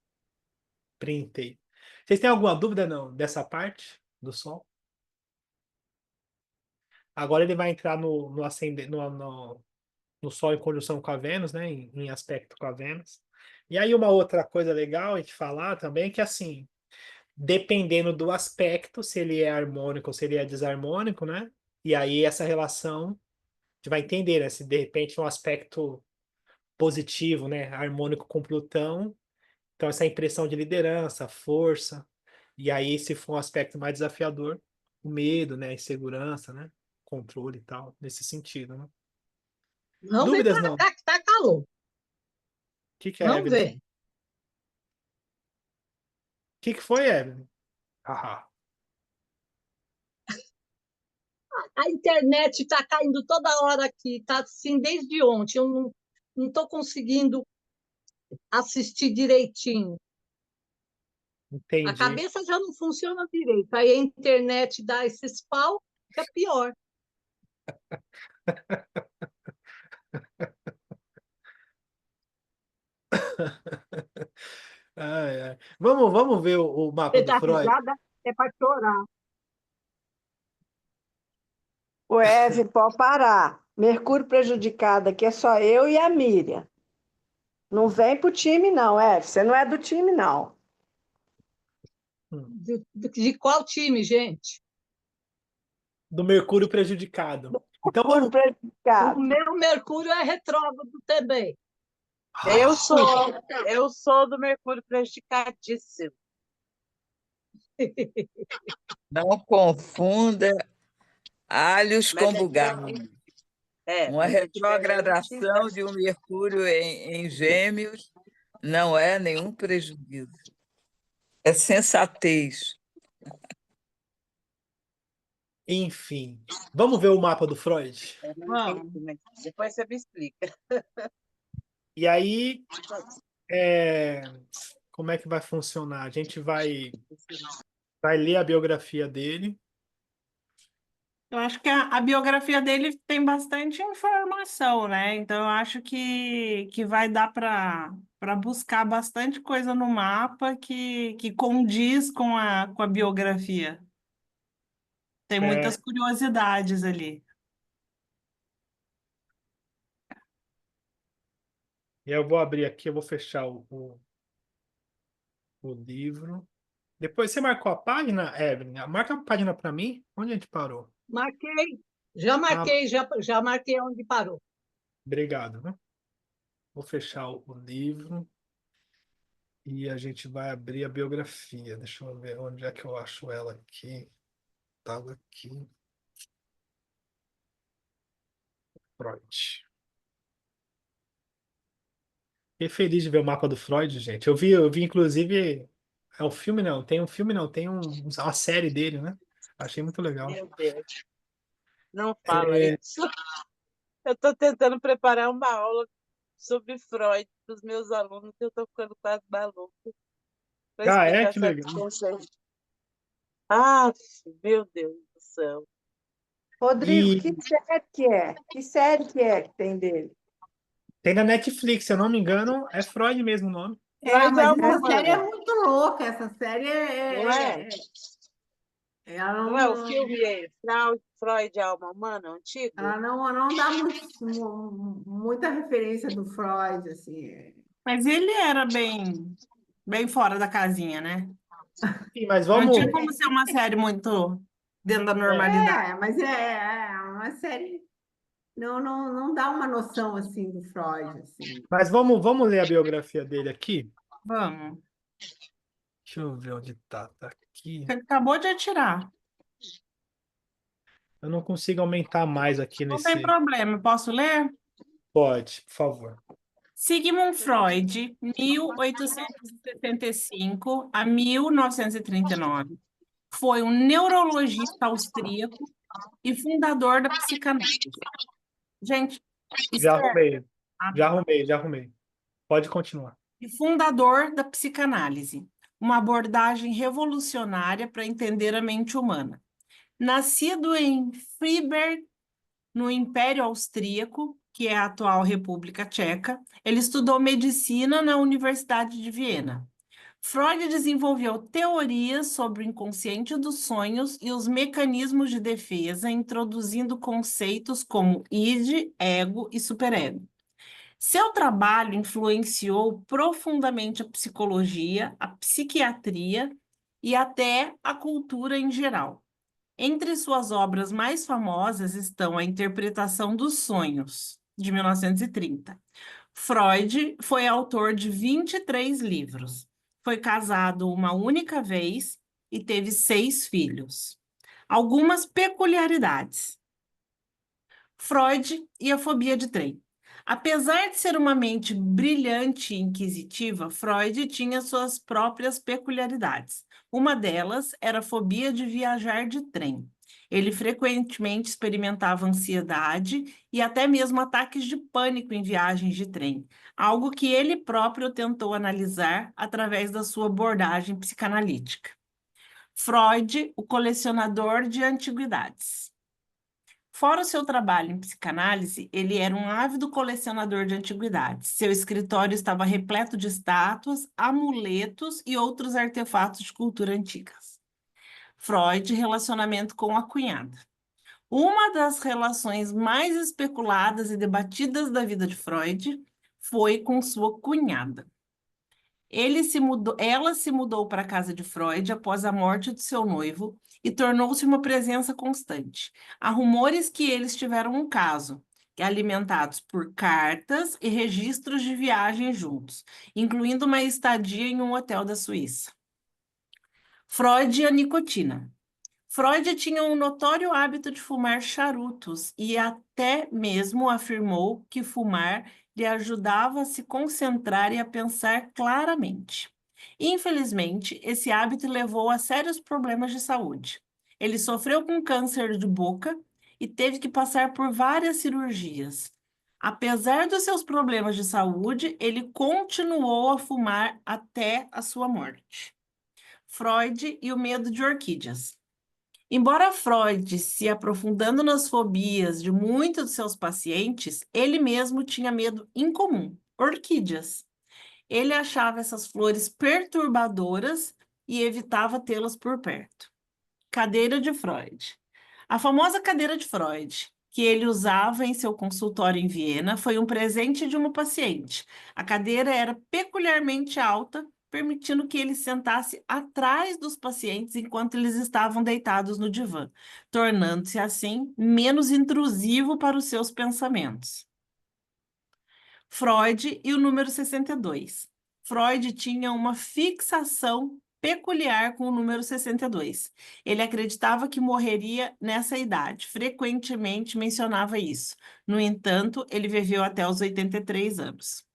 Printei. Vocês têm alguma dúvida, não, dessa parte do Sol? Agora ele vai entrar no ascendente, no Sol em conjunção com a Vênus, né? Em aspecto com a Vênus. E aí uma outra coisa legal a gente falar também é que assim, dependendo do aspecto, se ele é harmônico ou se ele é desarmônico, né? E aí essa relação, a gente vai entender, né? Se de repente um aspecto positivo, né? Harmônico com Plutão, então essa impressão de liderança, força. E aí se for um aspecto mais desafiador, o medo, né? Insegurança, né? Controle e tal, nesse sentido, né? Não vem Dúvidas pra não? O cá que tá calor. que é, Não Evelyn? vem. Que foi, Evelyn? Haha. A internet está caindo toda hora aqui, está assim desde ontem. Eu não estou conseguindo assistir direitinho. A Entendi. cabeça já não funciona direito. Aí a internet dá esses pau, fica pior. Ai, ai. Vamos ver o mapa Você do dá Freud? risada, é para chorar. O Eve, pode parar. Mercúrio prejudicado aqui é só eu e a Miriam. Não vem pro time, não, Eve. Você não é do time, não. De qual time, gente? Do Mercúrio prejudicado. Então Mercúrio vamos. O prejudicado. meu Mercúrio é retrógrado também. Eu sou do Mercúrio prejudicadíssimo. Não confunda alhos Mas com bugalhos. Uma mas é retrogradação diferente. de um Mercúrio em Gêmeos não é nenhum prejuízo. É sensatez. Enfim, vamos ver o mapa do Freud? Eu não Vamos. entendi, mas depois você me explica. E aí, é, como é que vai funcionar? A gente vai ler a biografia dele. Eu acho que a biografia dele tem bastante informação, né? Então, eu acho que vai dar para buscar bastante coisa no mapa que condiz com a biografia. Tem muitas É, curiosidades ali. e eu vou abrir aqui, eu vou fechar o livro. Depois você marcou a página, Evelyn? Marca a página para mim. Onde a gente parou? Marquei, Ah, já marquei onde parou. obrigado, né? Vou fechar o livro e a gente vai abrir a biografia. Deixa eu ver onde é que eu acho ela aqui. Estava aqui. Freud. Fiquei feliz de ver o mapa do Freud, gente. Eu vi inclusive. É um filme, não. Tem um filme, não. Tem uma série dele, né? Achei muito legal. Meu Deus, não fala É, isso. Eu estou tentando preparar uma aula sobre Freud para os meus alunos, que eu estou ficando quase maluca para é? explicar Que certos legal. conceitos. Ah, meu Deus do céu. Rodrigo, E que série que é? Que série que é que tem dele? tem na Netflix, se eu não me engano, é Freud mesmo o nome. É, Freud é mas uma essa série é humana, muito louca. Essa série não é? ela Não é o não, filme Freud, a alma humana, antigo? não dá muita referência do Freud, assim. Mas ele era bem fora da casinha, né? Sim, mas Não tinha vamos. como ser uma série muito dentro da É, normalidade. Mas é uma série. Não dá uma noção assim do Freud, assim. mas vamos ler a biografia dele aqui. Vamos. Deixa eu ver onde tá. Tá aqui. Você acabou de atirar. Eu não consigo aumentar mais aqui Não tem nesse. problema. Posso ler? Pode, por favor. Sigmund Freud, 1865 a 1939, foi um neurologista austríaco e fundador da psicanálise. Gente, Já escreve. arrumei. Já arrumei. Pode continuar. E fundador da psicanálise, uma abordagem revolucionária para entender a mente humana. Nascido em Freiberg, no Império Austríaco, que é a atual República Tcheca, ele estudou medicina na Universidade de Viena. Freud desenvolveu teorias sobre o inconsciente dos sonhos e os mecanismos de defesa, introduzindo conceitos como id, ego e superego. Seu trabalho influenciou profundamente a psicologia, a psiquiatria e até a cultura em geral. Entre suas obras mais famosas estão A Interpretação dos Sonhos, de 1930. Freud foi autor de 23 livros. Foi casado uma única vez e teve 6 filhos. Algumas peculiaridades. Freud e a fobia de trem. Apesar de ser uma mente brilhante e inquisitiva, Freud tinha suas próprias peculiaridades. Uma delas era a fobia de viajar de trem. Ele frequentemente experimentava ansiedade e até mesmo ataques de pânico em viagens de trem, algo que ele próprio tentou analisar através da sua abordagem psicanalítica. Freud, o colecionador de antiguidades. Fora o seu trabalho em psicanálise, ele era um ávido colecionador de antiguidades. Seu escritório estava repleto de estátuas, amuletos e outros artefatos de cultura antigas. Freud, relacionamento com a cunhada. Uma das relações mais especuladas e debatidas da vida de Freud foi com sua cunhada. Ela se mudou para a casa de Freud após a morte de seu noivo e tornou-se uma presença constante. Há rumores que eles tiveram um caso, alimentados por cartas e registros de viagem juntos, incluindo uma estadia em um hotel da Suíça. Freud e a nicotina. Freud tinha um notório hábito de fumar charutos e até mesmo afirmou que fumar lhe ajudava a se concentrar e a pensar claramente. Infelizmente, esse hábito levou a sérios problemas de saúde. Ele sofreu com câncer de boca e teve que passar por várias cirurgias. Apesar dos seus problemas de saúde, ele continuou a fumar até a sua morte. Freud e o medo de orquídeas. Embora Freud se aprofundando nas fobias de muitos de seus pacientes, ele mesmo tinha medo incomum, orquídeas. Ele achava essas flores perturbadoras e evitava tê-las por perto. Cadeira de Freud. A famosa cadeira de Freud, que ele usava em seu consultório em Viena, foi um presente de uma paciente. A cadeira era peculiarmente alta, permitindo que ele sentasse atrás dos pacientes enquanto eles estavam deitados no divã, tornando-se assim menos intrusivo para os seus pensamentos. Freud e o número 62. Freud tinha uma fixação peculiar com o número 62. Ele acreditava que morreria nessa idade, frequentemente mencionava isso. No entanto, ele viveu até os 83 anos.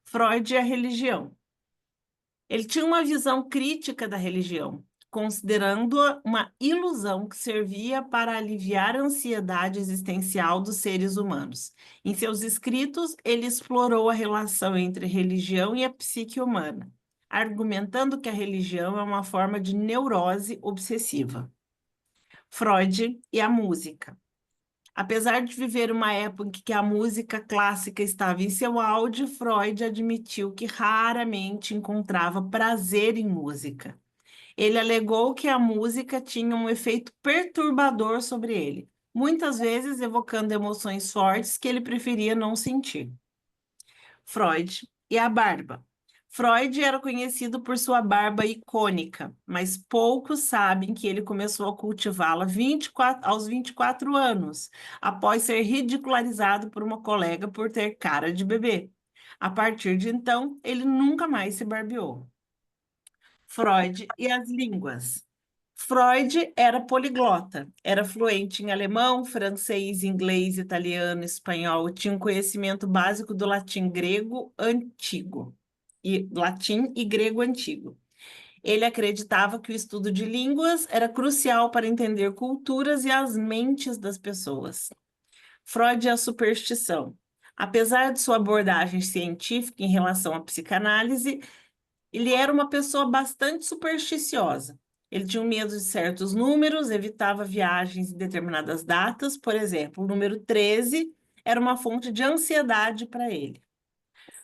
Freud e a religião. Ele tinha uma visão crítica da religião, considerando-a uma ilusão que servia para aliviar a ansiedade existencial dos seres humanos. Em seus escritos, ele explorou a relação entre religião e a psique humana, argumentando que a religião é uma forma de neurose obsessiva. Freud e a música. Apesar de viver uma época em que a música clássica estava em seu auge, Freud admitiu que raramente encontrava prazer em música. Ele alegou que a música tinha um efeito perturbador sobre ele, muitas vezes evocando emoções fortes que ele preferia não sentir. Freud e a barba. Freud era conhecido por sua barba icônica, mas poucos sabem que ele começou a cultivá-la aos 24 anos, após ser ridicularizado por uma colega por ter cara de bebê. A partir de então, ele nunca mais se barbeou. Freud e as línguas. Freud era poliglota, era fluente em alemão, francês, inglês, italiano, espanhol, tinha um conhecimento básico do latim grego antigo, e latim e grego antigo. Ele acreditava que o estudo de línguas era crucial para entender culturas e as mentes das pessoas. Freud e a superstição. Apesar de sua abordagem científica em relação à psicanálise, ele era uma pessoa bastante supersticiosa. Ele tinha medo de certos números, evitava viagens em determinadas datas. Por exemplo, o número 13 era uma fonte de ansiedade para ele.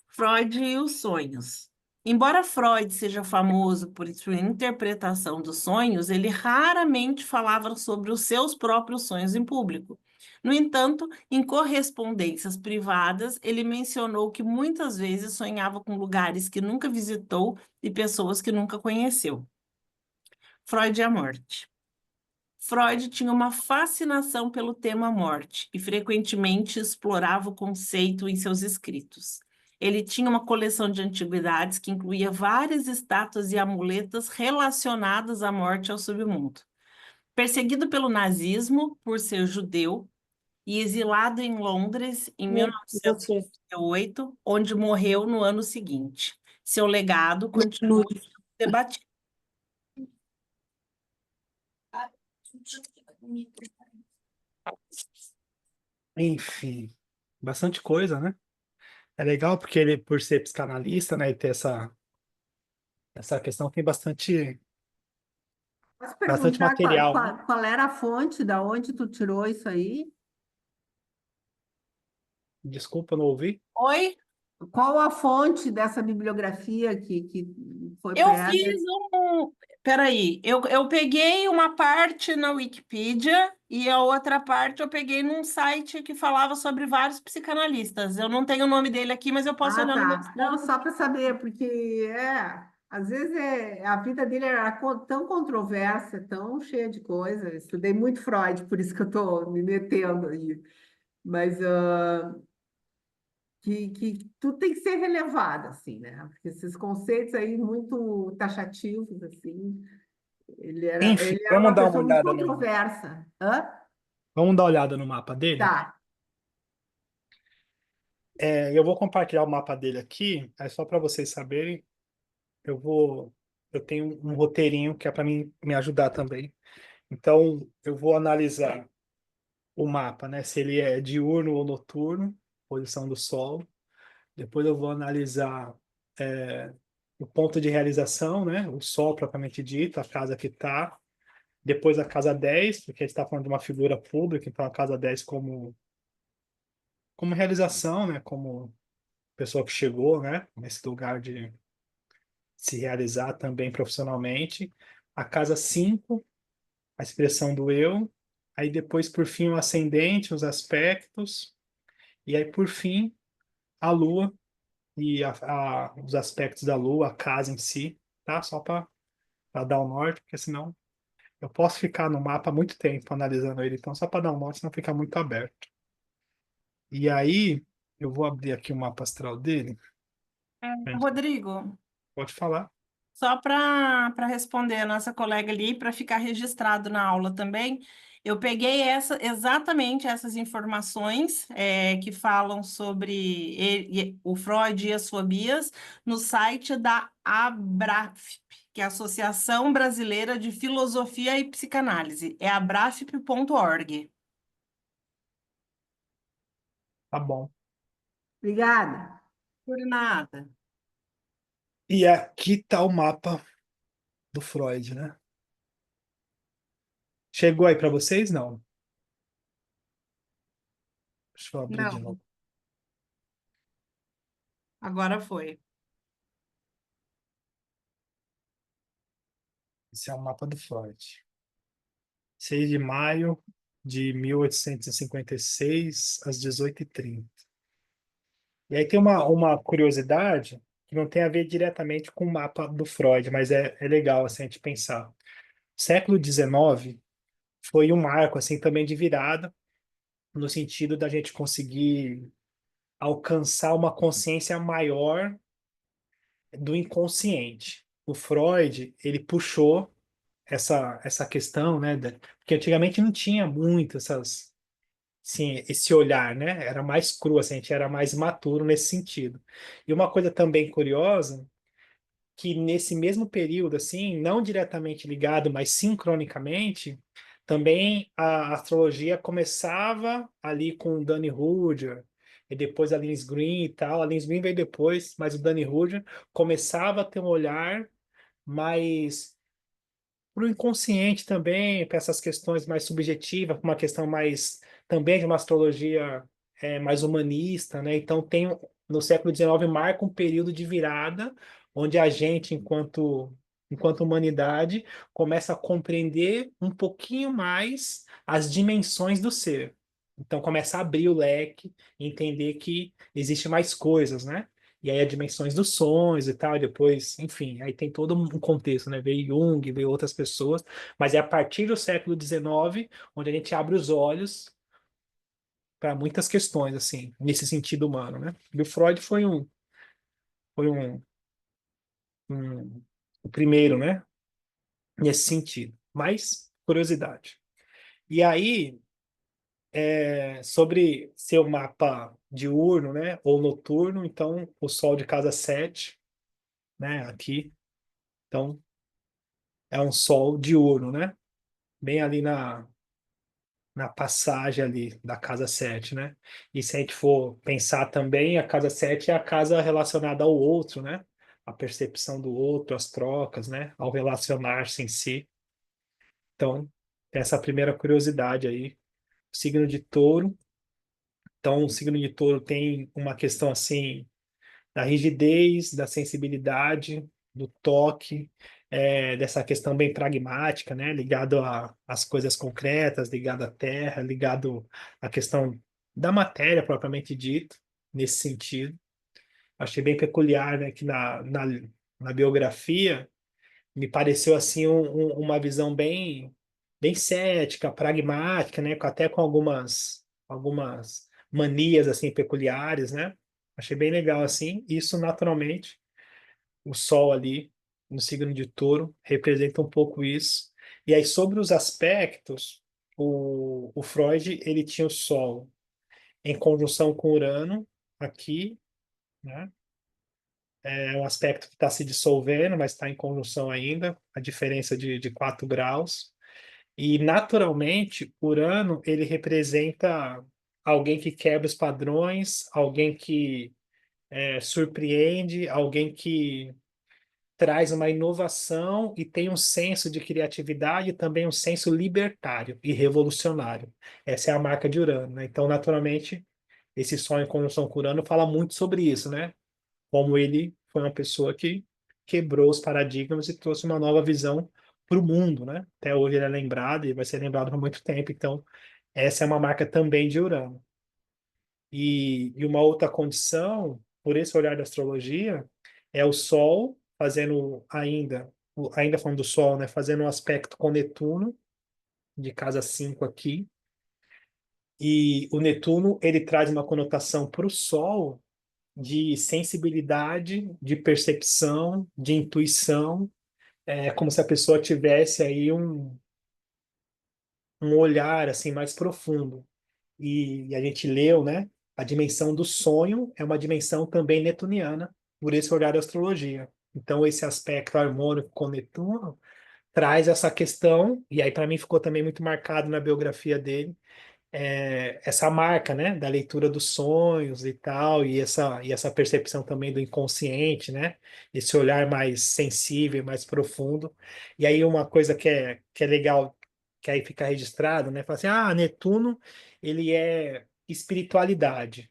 Freud e os sonhos. Embora Freud seja famoso por sua interpretação dos sonhos, ele raramente falava sobre os seus próprios sonhos em público. No entanto, em correspondências privadas, ele mencionou que muitas vezes sonhava com lugares que nunca visitou e pessoas que nunca conheceu. Freud e a morte. Freud tinha uma fascinação pelo tema morte e frequentemente explorava o conceito em seus escritos. Ele tinha uma coleção de antiguidades que incluía várias estátuas e amuletas relacionadas à morte e ao submundo. Perseguido pelo nazismo por ser judeu e exilado em Londres em Você. 1938, onde morreu no ano seguinte. Seu legado continua sendo debatido. Enfim, bastante coisa, né? É legal porque ele, por ser psicanalista, né, e ter essa questão, tem bastante Posso bastante perguntar material, né? qual era a fonte, da onde tu tirou isso aí? Desculpa, não ouvi. Oi? Qual a fonte dessa bibliografia que foi Eu pega? fiz um. Peraí, eu peguei uma parte na Wikipedia e a outra parte eu peguei num site que falava sobre vários psicanalistas. Eu não tenho o nome dele aqui, mas eu posso Ah, olhar no meu tá. Não, só para saber, porque às vezes a vida dele era tão controversa, tão cheia de coisas. Estudei muito Freud, por isso que eu estou me metendo aí. Mas que tudo tem que ser relevado, assim, né? Porque esses conceitos aí muito taxativos, assim, Enfim, ele era vamos uma dar uma pessoa muito olhada controversa. Hã? vamos dar uma olhada no mapa dele. Tá. Eu vou compartilhar o mapa dele aqui, é só para vocês saberem. eu tenho um roteirinho que é para mim me ajudar também. Então, eu vou analisar o mapa, né? Se ele é diurno ou noturno, posição do Sol. Depois eu vou analisar o ponto de realização, né? O Sol propriamente dito, a casa que está. Depois a casa 10, porque a gente está falando de uma figura pública, então a casa 10 como realização, né? Como pessoa que chegou, né? Nesse lugar de se realizar também profissionalmente. A casa 5, a expressão do eu. Aí depois, por fim, o ascendente, os aspectos. E aí, por fim, a lua e os aspectos da lua, a casa em si, tá? Só para dar o norte, porque senão eu posso ficar no mapa muito tempo analisando ele. Então, só para dar o norte, senão fica muito aberto. E aí, eu vou abrir aqui o mapa astral dele. Rodrigo, Pode falar. só para responder a nossa colega ali, para ficar registrado na aula também, eu peguei exatamente essas informações que falam sobre o Freud e as fobias no site da ABRAFP, que é a Associação Brasileira de Filosofia e Psicanálise. É abrafp.org. Tá bom. Obrigada. Por nada. E aqui tá o mapa do Freud, né? Chegou aí para vocês? Não. Deixa eu abrir de Não, novo. agora foi. Esse é o mapa do Freud. 6 de maio de 1856, às 18h30. E aí tem uma curiosidade que não tem a ver diretamente com o mapa do Freud, mas é legal assim, a gente pensar. O século XIX foi um marco assim também de virada, no sentido da gente conseguir alcançar uma consciência maior do inconsciente. O Freud, ele puxou essa questão, né, porque antigamente não tinha muito sim, esse olhar, né? Era mais cru, assim, a gente era mais maturo nesse sentido. E uma coisa também curiosa, que nesse mesmo período, assim, não diretamente ligado, mas sincronicamente, também a astrologia começava ali com o Danny Rudger, e depois a Linz Green e tal. A Linz Green veio depois, mas o Danny Rudger começava a ter um olhar mais para o inconsciente também, para essas questões mais subjetivas, para uma questão mais também de uma astrologia mais humanista, né? Então no século XIX marca um período de virada onde a gente, enquanto humanidade, começa a compreender um pouquinho mais as dimensões do ser. Então começa a abrir o leque, entender que existe mais coisas, né? E aí as dimensões dos sonhos e tal, e depois, enfim, aí tem todo um contexto, né? Veio Jung, veio outras pessoas, mas é a partir do século XIX onde a gente abre os olhos para muitas questões, assim, nesse sentido humano, né? E o Freud foi o primeiro, né? Nesse sentido. Mas, curiosidade. E aí, sobre seu mapa diurno, né? Ou noturno, então, o Sol de casa 7, né? Aqui. Então, é um sol diurno, né? Bem ali na passagem ali da casa 7, né? E se a gente for pensar também, a casa 7 é a casa relacionada ao outro, né? A percepção do outro, as trocas, né? Ao relacionar-se em si. Então, tem essa primeira curiosidade aí. O signo de touro. Então, o signo de touro tem uma questão assim da rigidez, da sensibilidade, do toque, dessa questão bem pragmática, né? Ligado às coisas concretas, ligado à terra, ligado à questão da matéria propriamente dita, nesse sentido. Achei bem peculiar, né, que na biografia me pareceu assim uma visão bem cética, pragmática, né, até com algumas manias assim peculiares, né? Achei bem legal assim. Isso naturalmente, o Sol ali no signo de Touro representa um pouco isso. E aí sobre os aspectos, o Freud ele tinha o Sol em conjunção com Urano aqui, né? É um aspecto que está se dissolvendo, mas está em conjunção ainda, a diferença de 4 graus. E, naturalmente, Urano, ele representa alguém que quebra os padrões, alguém que surpreende, alguém que traz uma inovação e tem um senso de criatividade e também um senso libertário e revolucionário. Essa é a marca de Urano, né? Então, naturalmente, esse Sol em conjunção com Urano fala muito sobre isso, né? Como ele foi uma pessoa que quebrou os paradigmas e trouxe uma nova visão para o mundo, né? Até hoje ele é lembrado e vai ser lembrado por muito tempo. Então, essa é uma marca também de Urano. E uma outra condição, por esse olhar da astrologia, é o Sol fazendo ainda falando do Sol, né? Fazendo um aspecto com Netuno, de casa 5 aqui. E o Netuno, ele traz uma conotação para o Sol de sensibilidade, de percepção, de intuição. É como se a pessoa tivesse aí um olhar assim mais profundo. E a gente leu, né? A dimensão do sonho é uma dimensão também netuniana, por esse olhar da astrologia. Então, esse aspecto harmônico com Netuno traz essa questão, e aí para mim ficou também muito marcado na biografia dele, essa marca, né, da leitura dos sonhos e tal, e essa percepção também do inconsciente, né, esse olhar mais sensível, mais profundo. E aí uma coisa que é legal, que aí fica registrado, né, fala assim, Netuno, ele é espiritualidade.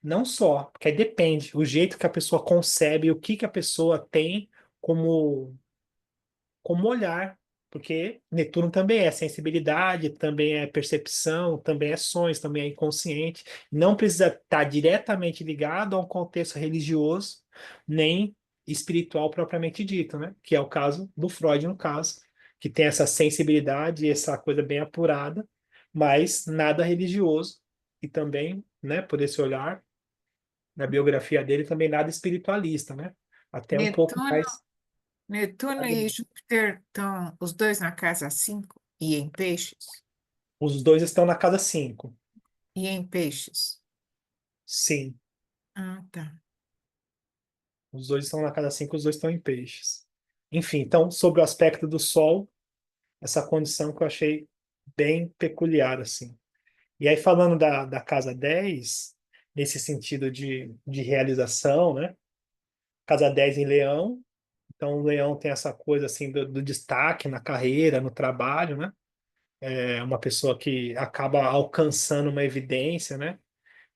Não só, porque aí depende, o jeito que a pessoa concebe, o que que a pessoa tem como olhar, porque Netuno também é sensibilidade, também é percepção, também é sonhos, também é inconsciente. Não precisa estar diretamente ligado a um contexto religioso, nem espiritual propriamente dito, né? Que é o caso do Freud, no caso, que tem essa sensibilidade e essa coisa bem apurada, mas nada religioso e também, né, por esse olhar, na biografia dele também nada espiritualista, né? Até um pouco Netuno, mais. Netuno e Júpiter estão os dois na casa 5 e em peixes? Os dois estão na casa 5. E em peixes? Sim, Ah, tá. os dois estão na casa 5, os dois estão em peixes. Enfim, então, sobre o aspecto do Sol, essa condição que eu achei bem peculiar, assim. E aí, falando da casa 10 nesse sentido de realização, né? Casa 10 em Leão, então o Leão tem essa coisa, assim, do destaque na carreira, no trabalho, né? É uma pessoa que acaba alcançando uma evidência, né?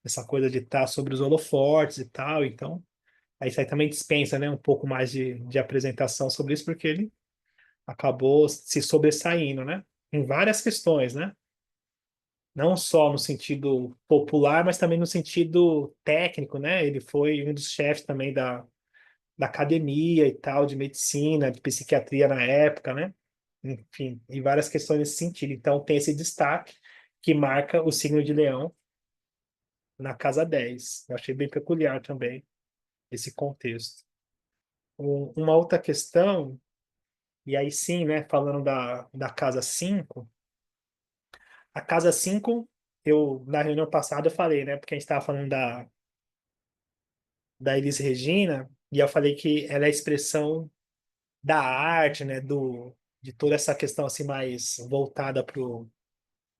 Essa coisa de estar sobre os holofotes e tal, então aí isso aí também dispensa, né, um pouco mais de apresentação sobre isso, porque ele acabou se sobressaindo, né, em várias questões, né, não só no sentido popular, mas também no sentido técnico, né, ele foi um dos chefes também da academia e tal, de medicina, de psiquiatria na época, né, enfim, em várias questões nesse sentido. Então tem esse destaque que marca o signo de Leão na casa 10. Eu achei bem peculiar também esse contexto. Uma outra questão, e aí sim, né, falando da casa 5, a casa 5 eu, na reunião passada, eu falei, né, porque a gente estava falando da Elis Regina, e eu falei que ela é a expressão da arte, né, de toda essa questão, assim, mais voltada para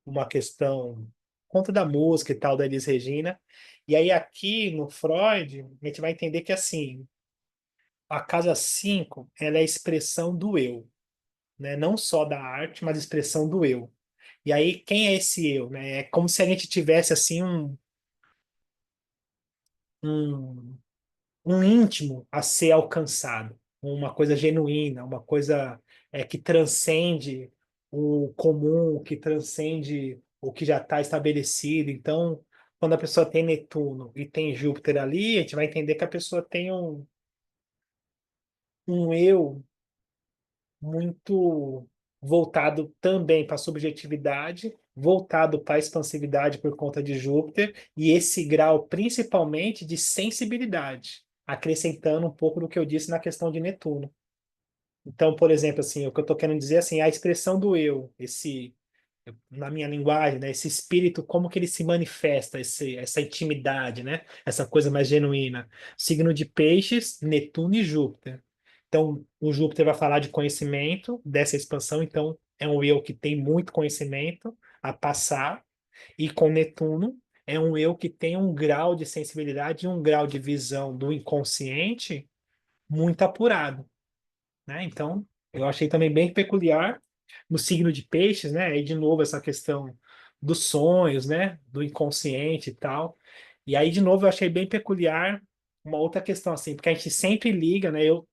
uma questão contra da música e tal, da Elis Regina. E aí, aqui no Freud, a gente vai entender que, assim, a casa 5 ela é a expressão do eu, né? Não só da arte, mas a expressão do eu. E aí, quem é esse eu, né? É como se a gente tivesse assim um, um íntimo a ser alcançado, uma coisa genuína, uma coisa que transcende o comum, que transcende o que já está estabelecido. Então, quando a pessoa tem Netuno e tem Júpiter ali, a gente vai entender que a pessoa tem um eu muito voltado também para a subjetividade, voltado para a expansividade por conta de Júpiter, e esse grau principalmente de sensibilidade, acrescentando um pouco do que eu disse na questão de Netuno. Então, por exemplo, assim, o que eu estou querendo dizer assim, a expressão do eu, na minha linguagem, né? Esse espírito, como que ele se manifesta, essa intimidade, né? Essa coisa mais genuína. Signo de Peixes, Netuno e Júpiter. Então, o Júpiter vai falar de conhecimento, dessa expansão, então é um eu que tem muito conhecimento a passar, e com Netuno é um eu que tem um grau de sensibilidade e um grau de visão do inconsciente muito apurado, né? Então, eu achei também bem peculiar no signo de Peixes, né? Aí de novo essa questão dos sonhos, né? Do inconsciente e tal. E aí de novo eu achei bem peculiar uma outra questão assim, porque a gente sempre liga, né? Eu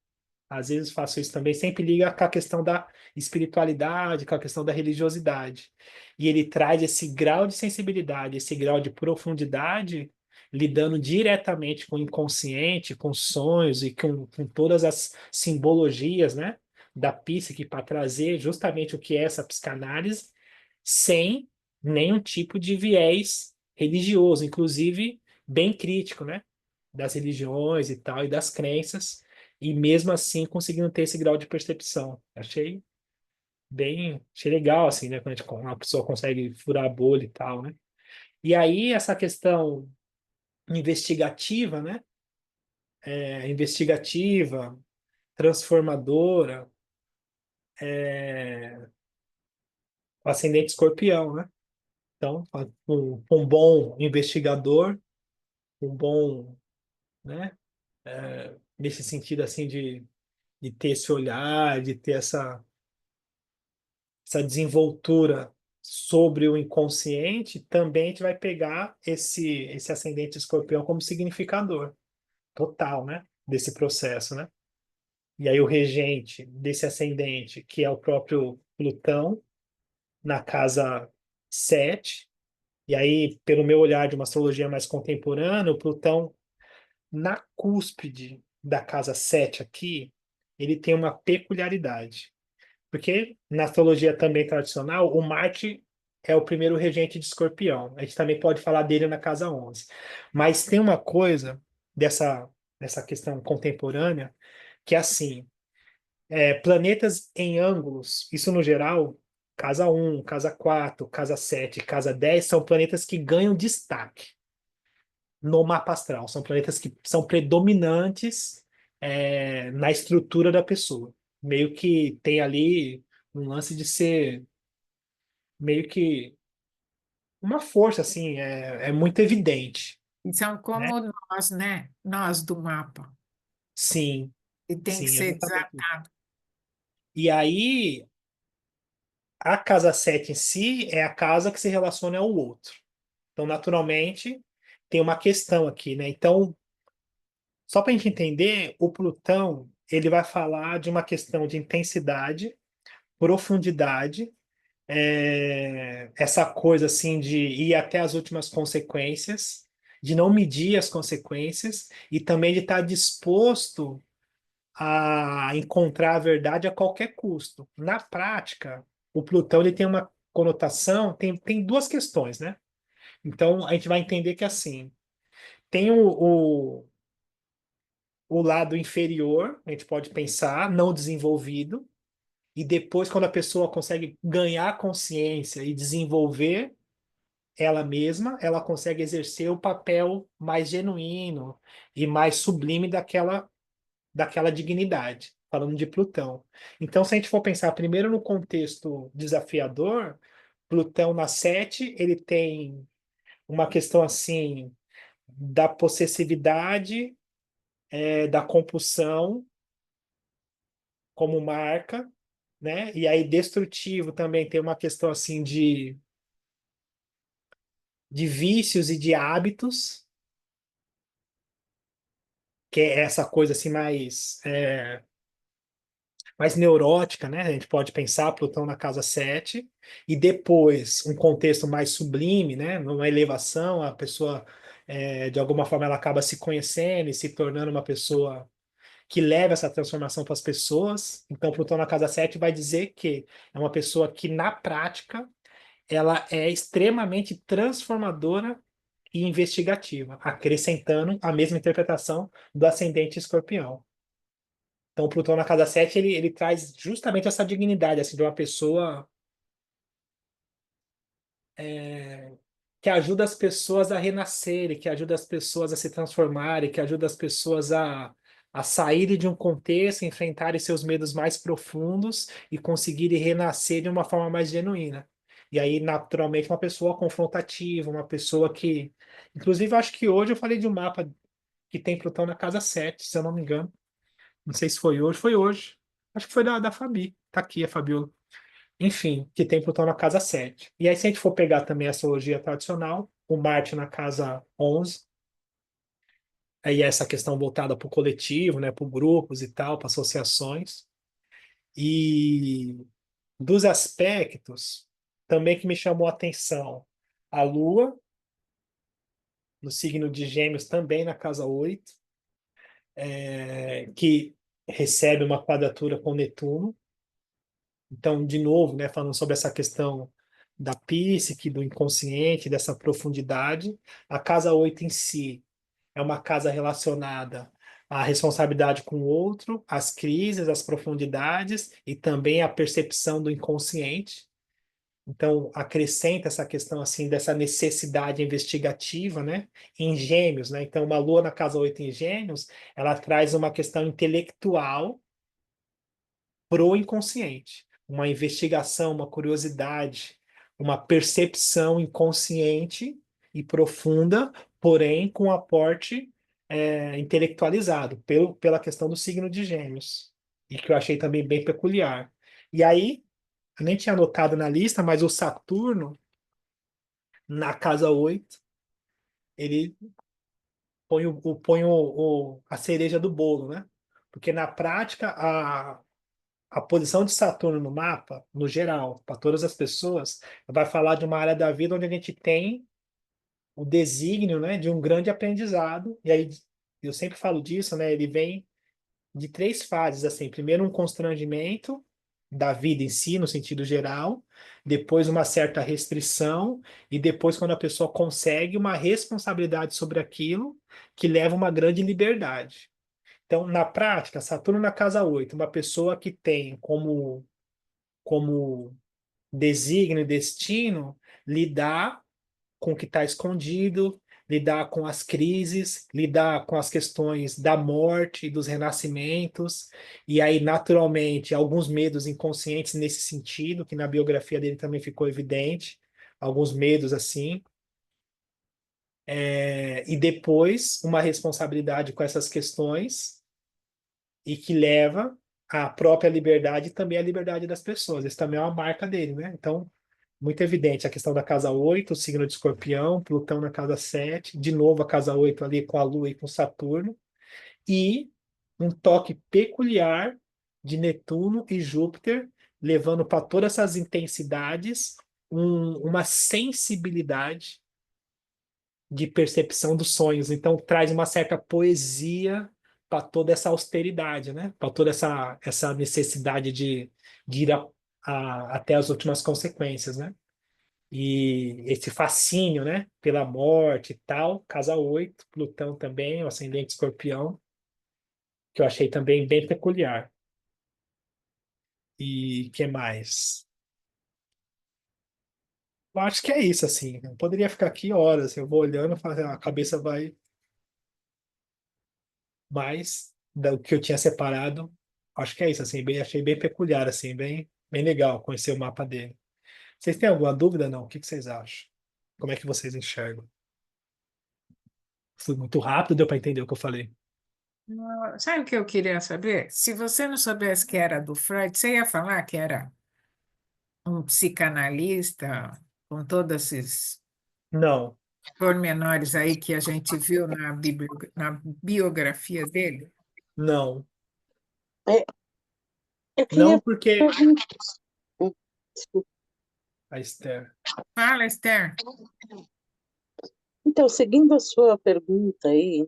às vezes faço isso também, sempre liga com a questão da espiritualidade, com a questão da religiosidade. E ele traz esse grau de sensibilidade, esse grau de profundidade, lidando diretamente com o inconsciente, com sonhos e com todas as simbologias, né, da psique para trazer justamente o que é essa psicanálise, sem nenhum tipo de viés religioso, inclusive bem crítico, né, das religiões e tal, e das crenças e mesmo assim conseguindo ter esse grau de percepção. Achei legal, assim, né? Quando uma pessoa consegue furar a bolha e tal, né? E aí, essa questão investigativa, né? Investigativa, transformadora, o ascendente escorpião, né? Então, um bom investigador, um bom, né? Nesse sentido, assim, de ter esse olhar, de ter essa desenvoltura sobre o inconsciente, também a gente vai pegar esse ascendente escorpião como significador total, né? Desse processo, né? E aí o regente desse ascendente, que é o próprio Plutão, na casa 7. E aí, pelo meu olhar de uma astrologia mais contemporânea, o Plutão, na cúspide da casa 7 aqui, ele tem uma peculiaridade. Porque na astrologia também tradicional, o Marte é o primeiro regente de Escorpião. A gente também pode falar dele na casa 11. Mas tem uma coisa dessa questão contemporânea que é assim, planetas em ângulos, isso no geral, casa 1, casa 4, casa 7, casa 10, são planetas que ganham destaque no mapa astral. São planetas que são predominantes na estrutura da pessoa. Meio que tem ali um lance de ser meio que uma força, assim, é muito evidente, E são né? como nós, né? Nós do mapa. Sim, E tem que sim, ser exatamente. desatado. E aí, a casa 7 em si é a casa que se relaciona ao outro. Então, naturalmente, tem uma questão aqui, né? Então, só para a gente entender, o Plutão, ele vai falar de uma questão de intensidade, profundidade, essa coisa assim de ir até as últimas consequências, de não medir as consequências e também de estar disposto a encontrar a verdade a qualquer custo. Na prática, o Plutão ele tem uma conotação, tem duas questões, né? Então a gente vai entender que assim, tem o lado inferior, a gente pode pensar, não desenvolvido, e depois, quando a pessoa consegue ganhar consciência e desenvolver ela mesma, ela consegue exercer o papel mais genuíno e mais sublime daquela dignidade, falando de Plutão. Então, se a gente for pensar primeiro no contexto desafiador, Plutão na 7, ele tem uma questão assim da possessividade, da compulsão como marca, né? E aí destrutivo também tem uma questão assim de vícios e de hábitos, que é essa coisa assim mais neurótica, né? A gente pode pensar Plutão na casa 7 e depois um contexto mais sublime, né? Numa elevação, a pessoa, de alguma forma, ela acaba se conhecendo e se tornando uma pessoa que leva essa transformação para as pessoas. Então, Plutão na casa 7 vai dizer que é uma pessoa que, na prática, ela é extremamente transformadora e investigativa, acrescentando a mesma interpretação do ascendente escorpião. Então, o Plutão na casa 7 ele traz justamente essa dignidade assim, de uma pessoa que ajuda as pessoas a renascerem, que ajuda as pessoas a se transformarem, que ajuda as pessoas a saírem de um contexto, enfrentarem seus medos mais profundos e conseguirem renascer de uma forma mais genuína. E aí, naturalmente, uma pessoa confrontativa, uma pessoa que. Inclusive, eu acho que hoje eu falei de um mapa que tem Plutão na casa 7, se eu não me engano. Não sei se foi hoje, foi hoje. Acho que foi da Fabi. Tá aqui a Fabiola. Enfim, que tem Plutão na casa 7. E aí, se a gente for pegar também a astrologia tradicional, o Marte na casa 11, aí essa questão voltada para o coletivo, né, para grupos e tal, para associações. E dos aspectos, também que me chamou a atenção, a Lua, no signo de Gêmeos, também na casa 8, que recebe uma quadratura com Netuno. Então, de novo, né, falando sobre essa questão da psique, do inconsciente, dessa profundidade, a casa 8 em si é uma casa relacionada à responsabilidade com o outro, às crises, às profundidades e também à percepção do inconsciente. Então, acrescenta essa questão assim dessa necessidade investigativa, né? Em Gêmeos, né? Então, uma lua na casa 8 em Gêmeos, ela traz uma questão intelectual pro inconsciente, uma investigação, uma curiosidade, uma percepção inconsciente e profunda, porém com aporte intelectualizado pela questão do signo de Gêmeos, e que eu achei também bem peculiar. E aí, eu nem tinha anotado na lista, mas o Saturno, na casa 8 ele a cereja do bolo, né? Porque na prática, a posição de Saturno no mapa, no geral, para todas as pessoas, vai falar de uma área da vida onde a gente tem o desígnio, né, de um grande aprendizado. E aí eu sempre falo disso, né? Ele vem de três fases, assim. Primeiro, um constrangimento da vida em si, no sentido geral, depois uma certa restrição e depois quando a pessoa consegue uma responsabilidade sobre aquilo que leva uma grande liberdade. Então, na prática, Saturno na casa 8, uma pessoa que tem como desígnio e destino lidar com o que está escondido, lidar com as crises, lidar com as questões da morte e dos renascimentos, e aí, naturalmente, alguns medos inconscientes nesse sentido, que na biografia dele também ficou evidente, alguns medos assim, e depois uma responsabilidade com essas questões e que leva à própria liberdade e também à liberdade das pessoas. Isso também é uma marca dele, né? Então, muito evidente a questão da casa 8, o signo de Escorpião, Plutão na casa 7, de novo a casa 8 ali com a Lua e com Saturno, e um toque peculiar de Netuno e Júpiter, levando para todas essas intensidades uma sensibilidade de percepção dos sonhos. Então, traz uma certa poesia para toda essa austeridade, né? Para toda essa necessidade de ir até as últimas consequências, né? E esse fascínio, né? Pela morte e tal, casa 8, Plutão também, o ascendente Escorpião, que eu achei também bem peculiar. E que mais? Eu acho que é isso, assim. Eu poderia ficar aqui horas, eu vou olhando, a cabeça vai mais do que eu tinha separado. Acho que é isso, assim, achei bem peculiar, assim, bem legal conhecer o mapa dele. Vocês têm alguma dúvida, não? O que vocês acham? Como é que vocês enxergam? Foi muito rápido, deu para entender o que eu falei. Sabe o que eu queria saber? Se você não soubesse que era do Freud, você ia falar que era um psicanalista com todos esses Não, pormenores aí que a gente viu na biografia dele? não, É, eu não queria porque perguntar. Desculpa. a Esther. Fala, Esther. Então, seguindo a sua pergunta aí,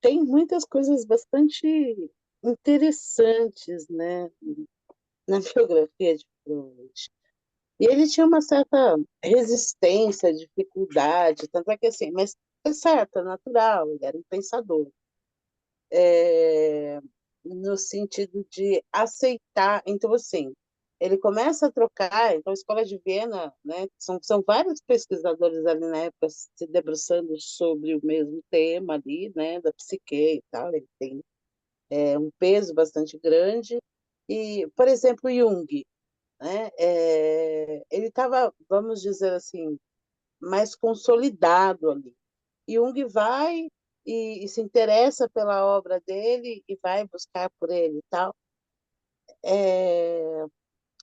tem muitas coisas bastante interessantes, né, na biografia de Freud. E ele tinha uma certa resistência, dificuldade, tanto é que assim, mas é certo, é natural, ele era um pensador. No sentido de aceitar. Então, assim, ele começa a trocar, então a Escola de Viena, né, são vários pesquisadores ali na época se debruçando sobre o mesmo tema ali, né, da psique e tal, ele tem um peso bastante grande, e, por exemplo, Jung, né, ele estava, vamos dizer assim, mais consolidado ali. Jung vai e se interessa pela obra dele e vai buscar por ele e tal.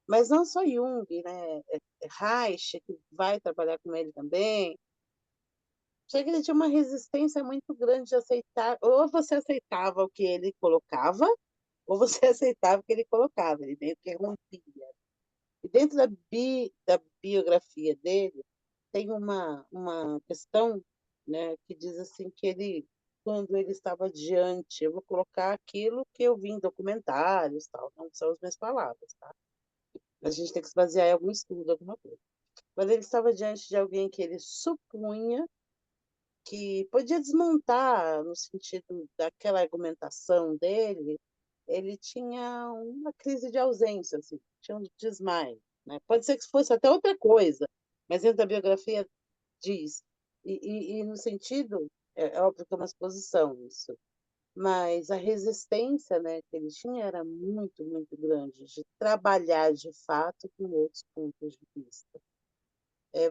Mas não só Jung, né? Reich, que vai trabalhar com ele também. Achei que ele tinha uma resistência muito grande de aceitar, ou você aceitava o que ele colocava, ou você aceitava o que ele colocava, ele meio que rompia. E dentro da biografia dele, tem uma questão, né, que diz assim que ele, quando ele estava diante, eu vou colocar aquilo que eu vi em documentários, tal, não são as minhas palavras, tá? A gente tem que se basear em algum estudo, alguma coisa. Quando ele estava diante de alguém que ele supunha que podia desmontar no sentido daquela argumentação dele, ele tinha uma crise de ausência, assim, tinha um desmaio, né? Pode ser que fosse até outra coisa, mas dentro da biografia diz. E no sentido, é óbvio que é uma exposição isso, mas a resistência, né, que ele tinha era muito, muito grande de trabalhar de fato com outros pontos de vista.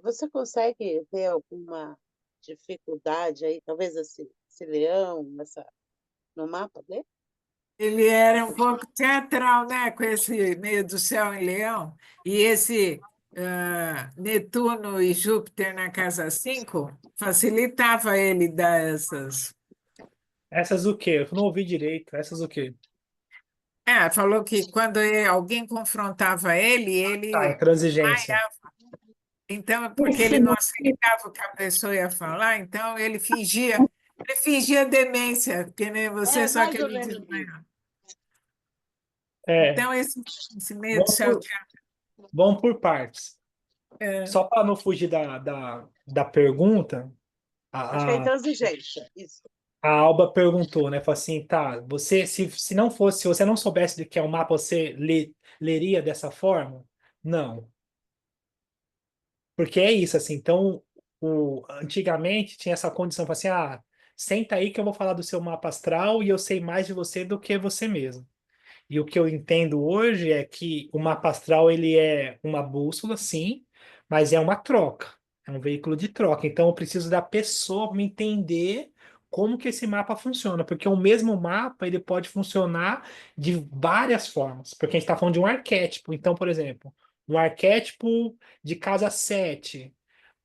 Você consegue ver alguma dificuldade aí, talvez esse leão no mapa dele? Ele era um pouco teatral, né? Com esse meio do céu em Leão. E esse Netuno e Júpiter na casa 5 facilitava ele dar essas. Essas o quê? Eu não ouvi direito. Essas o quê? Falou que quando alguém confrontava ele, Ah, ele intransigência. então, é porque ele não aceitava o que a pessoa ia falar, então ele fingia demência, que nem você, só que Mais ou ele menos isso. desmaiava. É, Então, esse meio do vamos céu. por, vamos por partes. É, Só para não fugir da pergunta, Acho que é a, a, intransigência, isso. a Alba perguntou, né? Falou assim, tá, você, se não fosse, se você não soubesse do que é o mapa, você leria dessa forma? Não. Porque é isso, assim. Então, antigamente tinha essa condição, assim, senta aí que eu vou falar do seu mapa astral e eu sei mais de você do que você mesmo. E o que eu entendo hoje é que o mapa astral ele é uma bússola, sim, mas é uma troca, é um veículo de troca. Então eu preciso da pessoa me entender como que esse mapa funciona, porque o mesmo mapa ele pode funcionar de várias formas, porque a gente está falando de um arquétipo. Então, por exemplo, um arquétipo de casa 7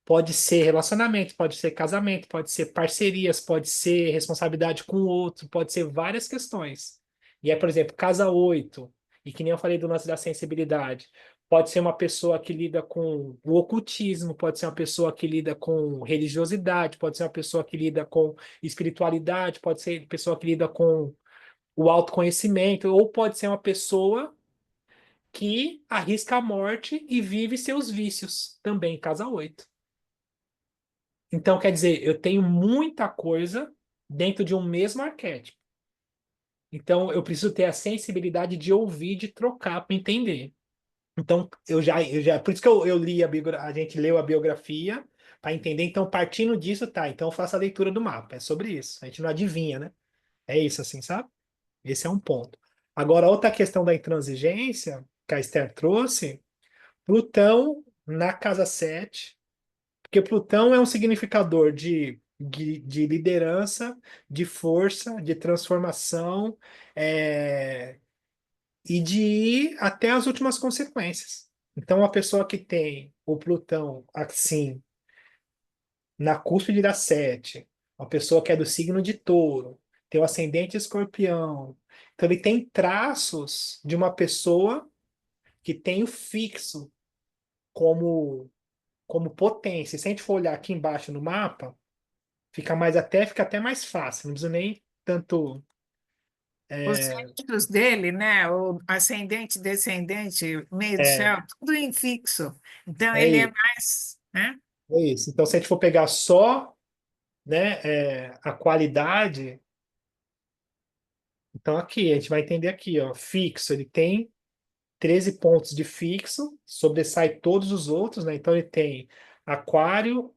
pode ser relacionamento, pode ser casamento, pode ser parcerias, pode ser responsabilidade com o outro, pode ser várias questões. E é, por exemplo, casa 8 e que nem eu falei do lance da sensibilidade, pode ser uma pessoa que lida com o ocultismo, pode ser uma pessoa que lida com religiosidade, pode ser uma pessoa que lida com espiritualidade, pode ser uma pessoa que lida com o autoconhecimento, ou pode ser uma pessoa que arrisca a morte e vive seus vícios, também casa 8. Então, quer dizer, eu tenho muita coisa dentro de um mesmo arquétipo. Então, eu preciso ter a sensibilidade de ouvir, de trocar para entender. Então, por isso que eu li a gente leu a biografia para entender. Então, partindo disso, tá. Então, eu faço a leitura do mapa. É sobre isso. A gente não adivinha, né? É isso, assim, sabe? Esse é um ponto. Agora, outra questão da intransigência que a Esther trouxe, Plutão na casa 7. Porque Plutão é um significador de liderança, de força, de transformação, e de ir até as últimas consequências. Então, a pessoa que tem o Plutão assim, na cúspide da 7, uma pessoa que é do signo de Touro, tem o ascendente Escorpião. Então, ele tem traços de uma pessoa que tem o fixo como potência. Se a gente for olhar aqui embaixo no mapa, fica até mais fácil, não precisa nem tanto. os É, signos dele, né? O ascendente, descendente, meio do é, céu, tudo em fixo. Então, é ele é isso, mais, né? é isso. Então, se a gente for pegar só, né, a qualidade, então aqui, a gente vai entender aqui, ó, fixo, ele tem 13 pontos de fixo, sobressai todos os outros, né? Então ele tem Aquário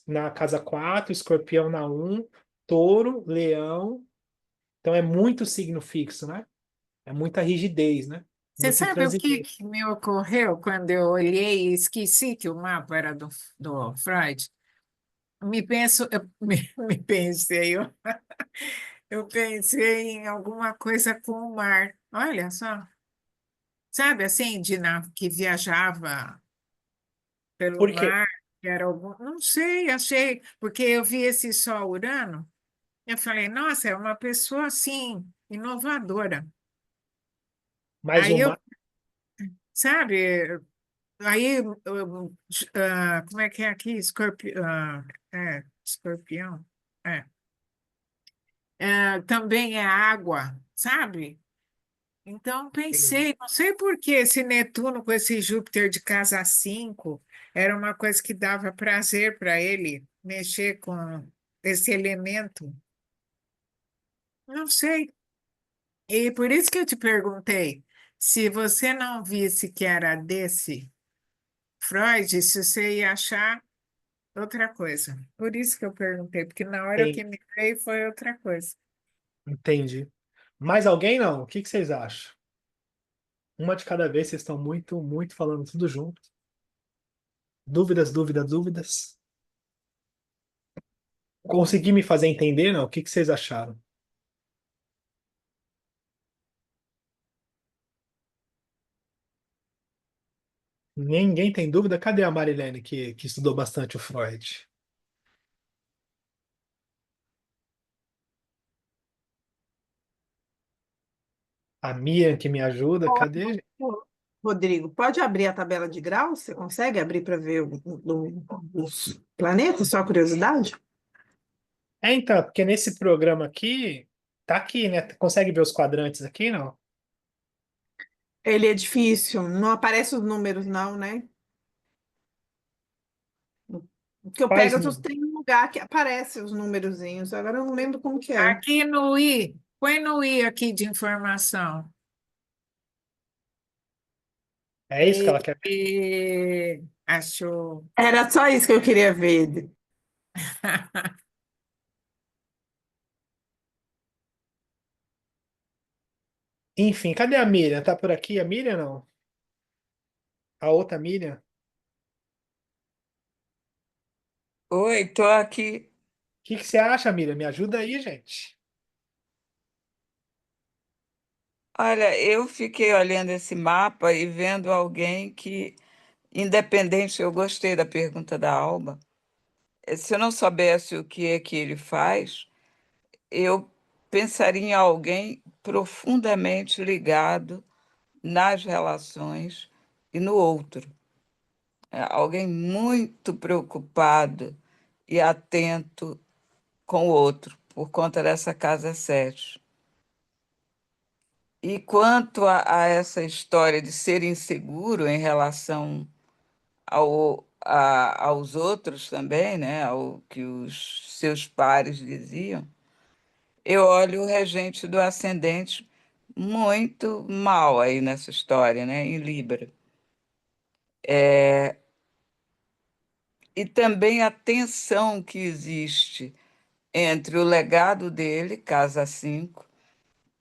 na casa 4, Escorpião na 1, Touro, Leão. Então é muito signo fixo, né? É muita rigidez, né? Você Muito sabe o que, intransigente. que me ocorreu quando eu olhei e esqueci que o mapa era do Freud? Me pensei, eu pensei em alguma coisa com o mar. Olha só, sabe assim, que viajava pelo Por quê? mar, que era algum, não sei, achei, porque eu vi esse Sol Urano, eu falei, nossa, é uma pessoa assim, inovadora. Mas o Aí eu, mar, sabe, aí, como é que é aqui? Escorpião. É. Também é água, sabe? Então pensei, não sei por que esse Netuno com esse Júpiter de casa 5 era uma coisa que dava prazer para ele mexer com esse elemento. Não sei. E por isso que eu te perguntei, se você não visse que era desse Freud, se você ia achar outra coisa. Por isso que eu perguntei, porque na hora tem, que me veio foi outra coisa. entendi. Mais alguém não? O que que vocês acham? Uma de cada vez, vocês estão muito, muito falando tudo junto. Dúvidas, dúvidas, dúvidas. Consegui me fazer entender, não? O que que vocês acharam? Ninguém tem dúvida? Cadê a Marilene, que estudou bastante o Freud? A Mia, que me ajuda, cadê? Ô, Rodrigo, pode abrir a tabela de graus? Você consegue abrir para ver os planetas? Só curiosidade? Então, porque nesse programa aqui, tá aqui, né? Consegue ver os quadrantes aqui, não? Ele é difícil, não aparece os números, não, né? Porque o Quais Pegasus números? tem um lugar que aparece os númerozinhos, agora eu não lembro como que é. Aqui no I, põe no I aqui de informação. É isso que ela quer ver? Achou. Era só isso que eu queria ver. Enfim, cadê a Miriam? Tá por aqui a Miriam, não? A outra Miriam? Oi, estou aqui. O que que você acha, Miriam? Me ajuda aí, gente. Olha, eu fiquei olhando esse mapa e vendo alguém que, independente, eu gostei da pergunta da Alba. Se eu não soubesse o que é que ele faz, eu pensaria em alguém profundamente ligado nas relações e no outro. Alguém muito preocupado e atento com o outro, por conta dessa casa 7. E quanto a essa história de ser inseguro em relação aos outros também, né, ao que os seus pares diziam, eu olho o regente do ascendente muito mal aí nessa história, né, em Libra. E também a tensão que existe entre o legado dele, Casa 5,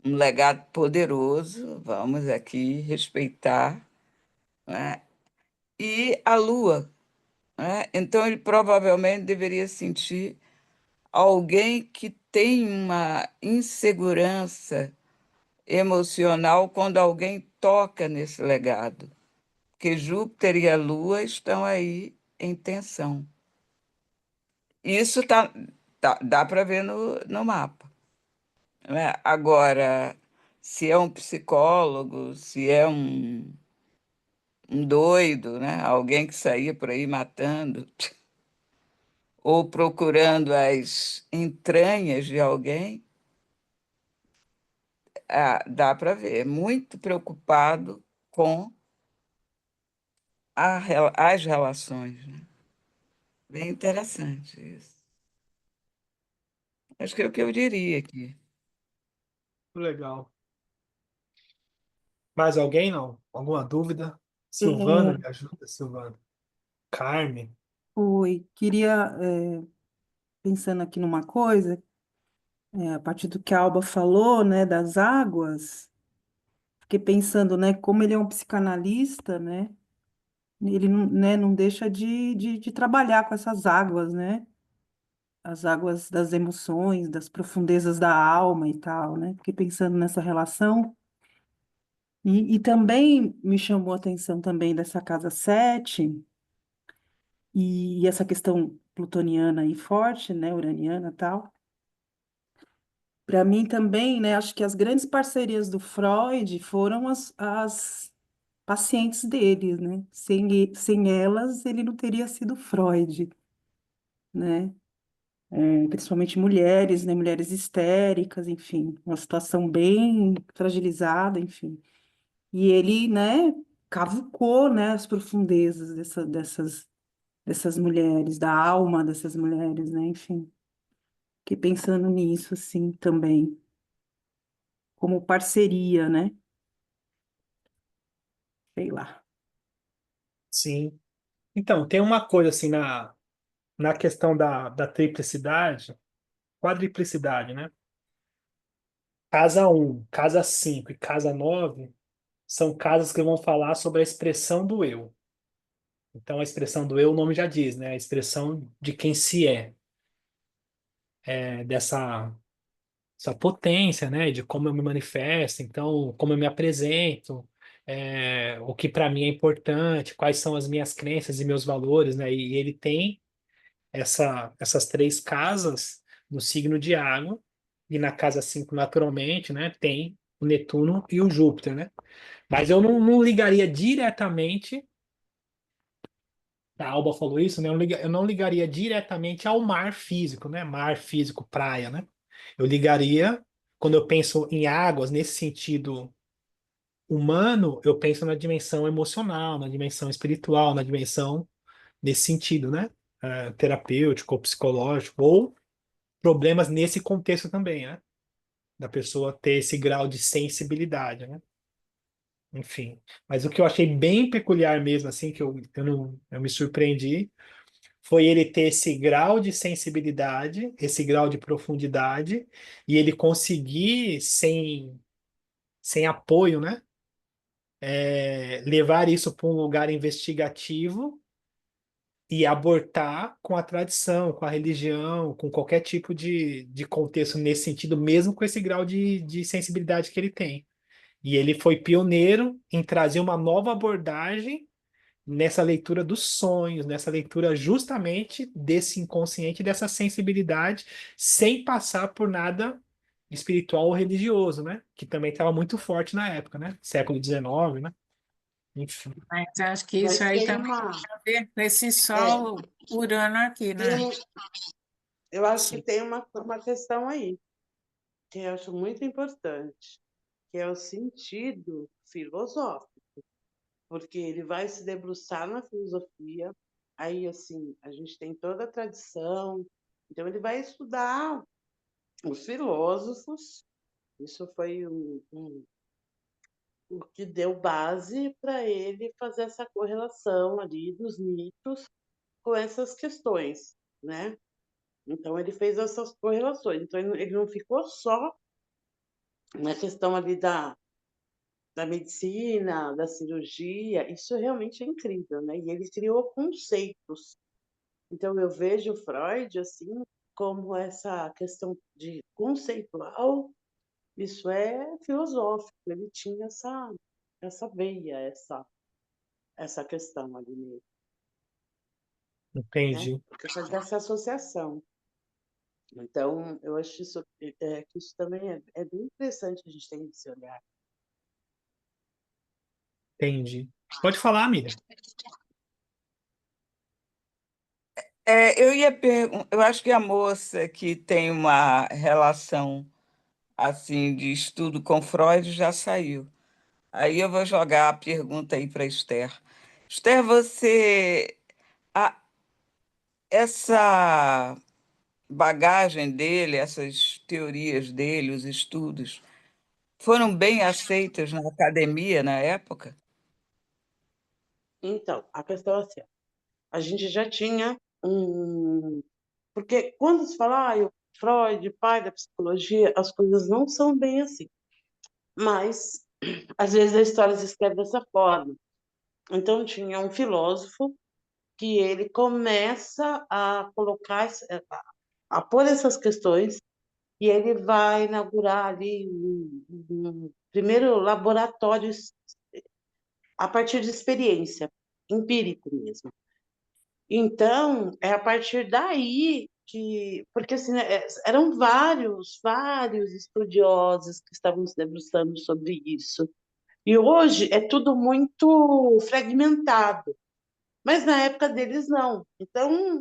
um legado poderoso, vamos aqui respeitar, né, e a Lua, né? Então ele provavelmente deveria sentir alguém que tem uma insegurança emocional quando alguém toca nesse legado, porque Júpiter e a Lua estão aí em tensão. Isso dá para ver no mapa, né? Agora, se é um psicólogo, se é um doido, né? Alguém que saía por aí matando, ou procurando as entranhas de alguém, dá para ver, é muito preocupado com as relações, né? Bem interessante isso. Acho que é o que eu diria aqui. Legal. Mais alguém, não? Alguma dúvida? Silvana, me ajuda, Silvana. Carmen. Oi, queria, pensando aqui numa coisa, a partir do que a Alba falou, né, das águas, fiquei pensando, né, como ele é um psicanalista, né, ele não, né, não deixa de trabalhar com essas águas, né, as águas das emoções, das profundezas da alma e tal, né, fiquei pensando nessa relação, e também me chamou a atenção também dessa casa 7 e essa questão plutoniana aí forte, né, uraniana e tal. Para mim também, né, acho que as grandes parcerias do Freud foram as pacientes dele, né? Sem elas, ele não teria sido Freud, né? Principalmente mulheres, né? Mulheres histéricas, enfim, uma situação bem fragilizada, enfim. E ele, né, cavucou, né, as profundezas dessas mulheres, da alma dessas mulheres, né? Enfim, fiquei pensando nisso, assim, também, como parceria, né? Sei lá. Sim. Então, tem uma coisa assim na questão da triplicidade, quadriplicidade, né? Casa um, casa 5 e casa 9 são casas que vão falar sobre a expressão do eu. Então, a expressão do eu, o nome já diz, né? A expressão de quem se dessa essa potência, né? De como eu me manifesto, então, como eu me apresento, o que para mim é importante, quais são as minhas crenças e meus valores, né? E ele tem essas três casas no signo de água, e na casa 5 naturalmente, né? Tem o Netuno e o Júpiter, né? Mas eu não ligaria diretamente. A Alba falou isso, né? Eu não ligaria diretamente ao mar físico, né? Mar físico, praia, né? Eu ligaria, quando eu penso em águas, nesse sentido humano, eu penso na dimensão emocional, na dimensão espiritual, na dimensão nesse sentido, né? Terapêutico ou psicológico, ou problemas nesse contexto também, né? Da pessoa ter esse grau de sensibilidade, né? Enfim. Mas o que eu achei bem peculiar mesmo, assim, que eu me surpreendi, foi ele ter esse grau de sensibilidade, esse grau de profundidade, e ele conseguir, sem apoio, né, levar isso para um lugar investigativo e abortar com a tradição, com a religião, com qualquer tipo de contexto nesse sentido, mesmo com esse grau de sensibilidade que ele tem. E ele foi pioneiro em trazer uma nova abordagem nessa leitura dos sonhos, nessa leitura justamente desse inconsciente, dessa sensibilidade, sem passar por nada espiritual ou religioso, né? Que também estava muito forte na época, né? Século XIX, né? Enfim. Mas acho que isso Mas aí tem também uma. tem a ver com esse É, Sol Urano aqui, tem né? um- eu acho que Sim. tem uma questão aí, que eu acho muito importante, que é o sentido filosófico, porque ele vai se debruçar na filosofia, aí, assim, a gente tem toda a tradição, então ele vai estudar os filósofos, isso foi o que deu base para ele fazer essa correlação ali dos mitos com essas questões, né? Então ele fez essas correlações. Então ele não ficou só na questão ali da medicina, da cirurgia. Isso realmente é incrível, né? E ele criou conceitos. Então eu vejo Freud assim como essa questão de conceitual, isso é filosófico. Ele tinha essa veia, essa questão ali mesmo, né? Entendi. Porque faz essa associação. Então, eu acho que isso também é bem interessante a gente ter esse olhar. Entendi. Pode falar, Miriam. Eu acho que a moça que tem uma relação assim de estudo com Freud já saiu. Aí eu vou jogar a pergunta aí para Esther. Esther, essa bagagem dele, essas teorias dele, os estudos, foram bem aceitas na academia na época? Então, a questão é assim, ó, a gente já tinha porque quando se fala, o Freud, pai da psicologia, as coisas não são bem assim. Mas, às vezes, a história se escreve dessa forma. Então, tinha um filósofo que ele começa a colocar, a pôr essas questões, e ele vai inaugurar ali um primeiro laboratório a partir de experiência, empírico mesmo. Então, é a partir daí que, porque assim, né, eram vários estudiosos que estavam se debruçando sobre isso. E hoje é tudo muito fragmentado, mas na época deles não. Então,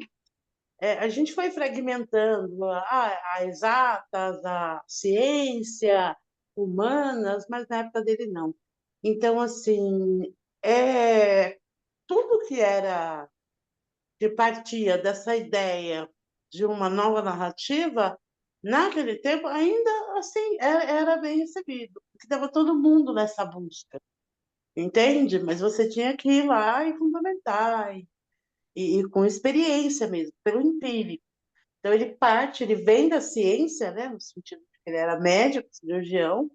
a gente foi fragmentando a exatas, a ciência, humanas, mas na época dele não. Então, assim, tudo que era que partia dessa ideia de uma nova narrativa, naquele tempo ainda assim era bem recebido, porque estava todo mundo nessa busca, entende? Mas você tinha que ir lá e fundamentar, e com experiência mesmo, pelo empírico. Então ele vem da ciência, né, no sentido de que ele era médico, cirurgião,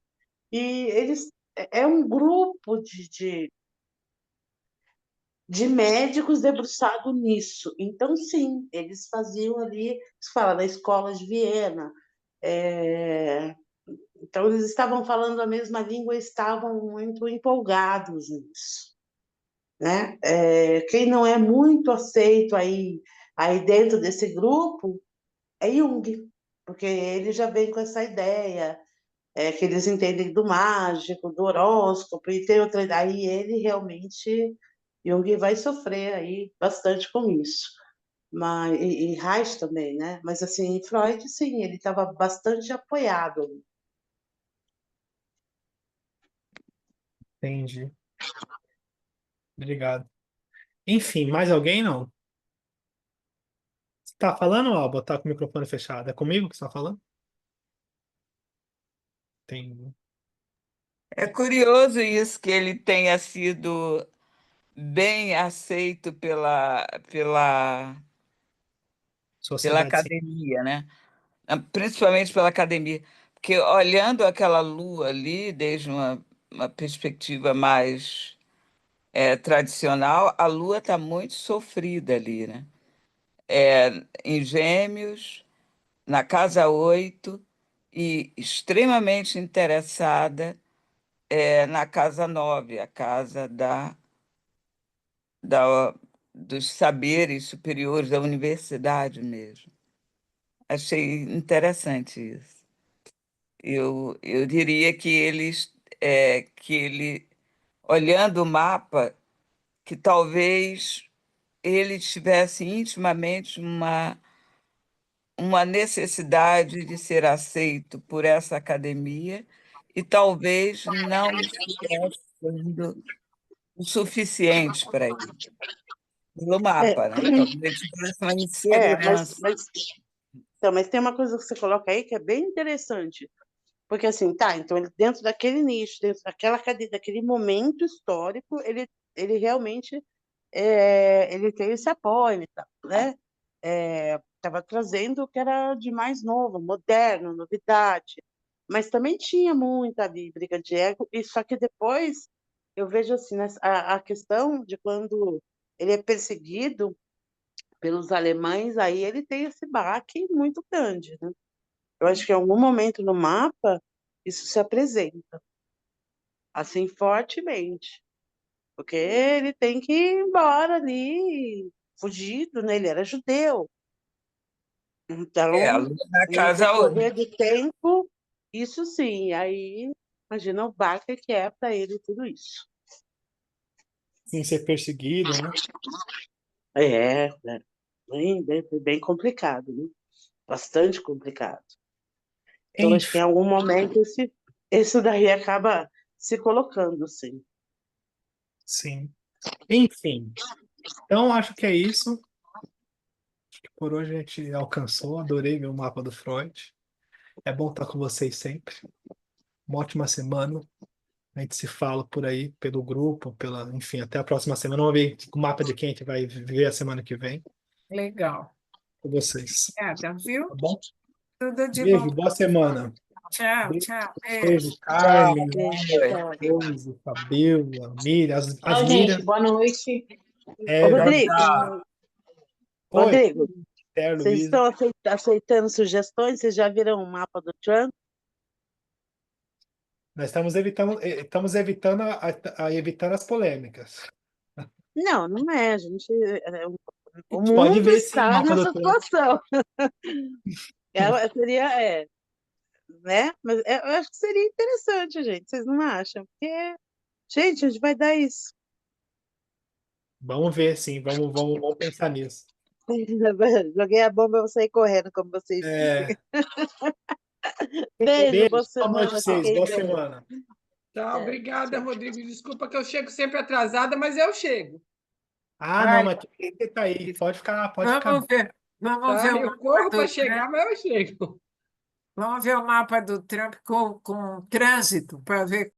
e eles é um grupo de médicos debruçado nisso. Então, sim, eles faziam ali, se fala, na escola de Viena. É, então, eles estavam falando a mesma língua, estavam muito empolgados nisso, né? Quem não é muito aceito aí dentro desse grupo é Jung, porque ele já vem com essa ideia, que eles entendem do mágico, do horóscopo, e tem outra. Aí ele realmente, Jung vai sofrer aí bastante com isso. E Reich também, né? Mas assim, Freud, sim, ele estava bastante apoiado ali. Entendi. Obrigado. Enfim, mais alguém não? Você tá falando, Alba? Tá com o microfone fechado? É comigo que você tá falando? Tem É curioso isso que ele tenha sido bem aceito pela sociedade científica. academia, né? Principalmente pela academia, porque olhando aquela lua ali, desde uma perspectiva mais tradicional, a lua está muito sofrida ali, né? Em Gêmeos, na casa 8 e extremamente interessada na casa 9, a casa da, dos saberes superiores, da universidade mesmo. Achei interessante isso. Eu diria que ele, olhando o mapa, que talvez ele tivesse intimamente uma necessidade de ser aceito por essa academia e talvez não estivesse sendo o suficiente para ele, pelo É, mapa, né? Talvez ele tivesse uma é mas, insegurança. mas, então, mas tem uma coisa que você coloca aí que é bem interessante. Porque assim, tá, então ele dentro daquele nicho, dentro daquele momento histórico, ele realmente ele tem esse apoio, e tal, né? Estava trazendo o que era de mais novo, moderno, novidade. Mas também tinha muita ali briga de ego, e só que depois eu vejo assim, né, a questão de quando ele é perseguido pelos alemães, aí ele tem esse baque muito grande, né? Eu acho que em algum momento no mapa isso se apresenta, assim, fortemente, porque ele tem que ir embora ali, fugido, né? Ele era judeu. A Então, lua na no casa 8. decorrer do tempo, isso sim, aí imagina o baque que é para ele tudo isso. Em ser perseguido, né? Bem complicado, né? Bastante complicado. Então, acho que em Enfim, algum momento esse daí acaba se colocando, sim. sim. Enfim, então acho que é isso. Por hoje a gente alcançou. Adorei ver o mapa do Freud. É bom estar com vocês sempre. Uma ótima semana. A gente se fala por aí, pelo grupo, enfim, até a próxima semana. Vamos ver o mapa de quem a gente vai ver a semana que vem Legal. com vocês. Obrigada, viu? Tá bom? Tudo de Beijo, bom. boa semana. Tchau, tchau. Beijo, Tchau. Carmen, Beijo, tchau. Rose, Fabiola, Miriam, as Tchau, Miriam. gente. Boa noite. Ô, É, Rodrigo, oi, Rodrigo, Esther, vocês Luísa. estão aceitando sugestões? Vocês já viram o mapa do Trump? Nós estamos evitando evitando as polêmicas. Não, não é. A gente, o Pode mundo ver sim o está mapa nessa do Trump. situação. Seria, né? Mas eu acho que seria interessante, gente. Vocês não acham? Porque, gente, onde vai dar isso? Vamos ver, sim. Vamos pensar nisso. Joguei a bomba, eu vou sair correndo, como vocês dizem. Beijo, boa Beijo, boa noite semana. pra vocês. Fiquem Boa bem. semana. Tchau, obrigada, Rodrigo. Desculpa que eu chego sempre atrasada, mas eu chego. Ah, não, mas você tá aí. Pode ficar. Vamos ver. Vamos Tá? ver o Eu mapa corro do para chegar, Trump. mas eu chego. Vamos ver o mapa do Trump com trânsito, para ver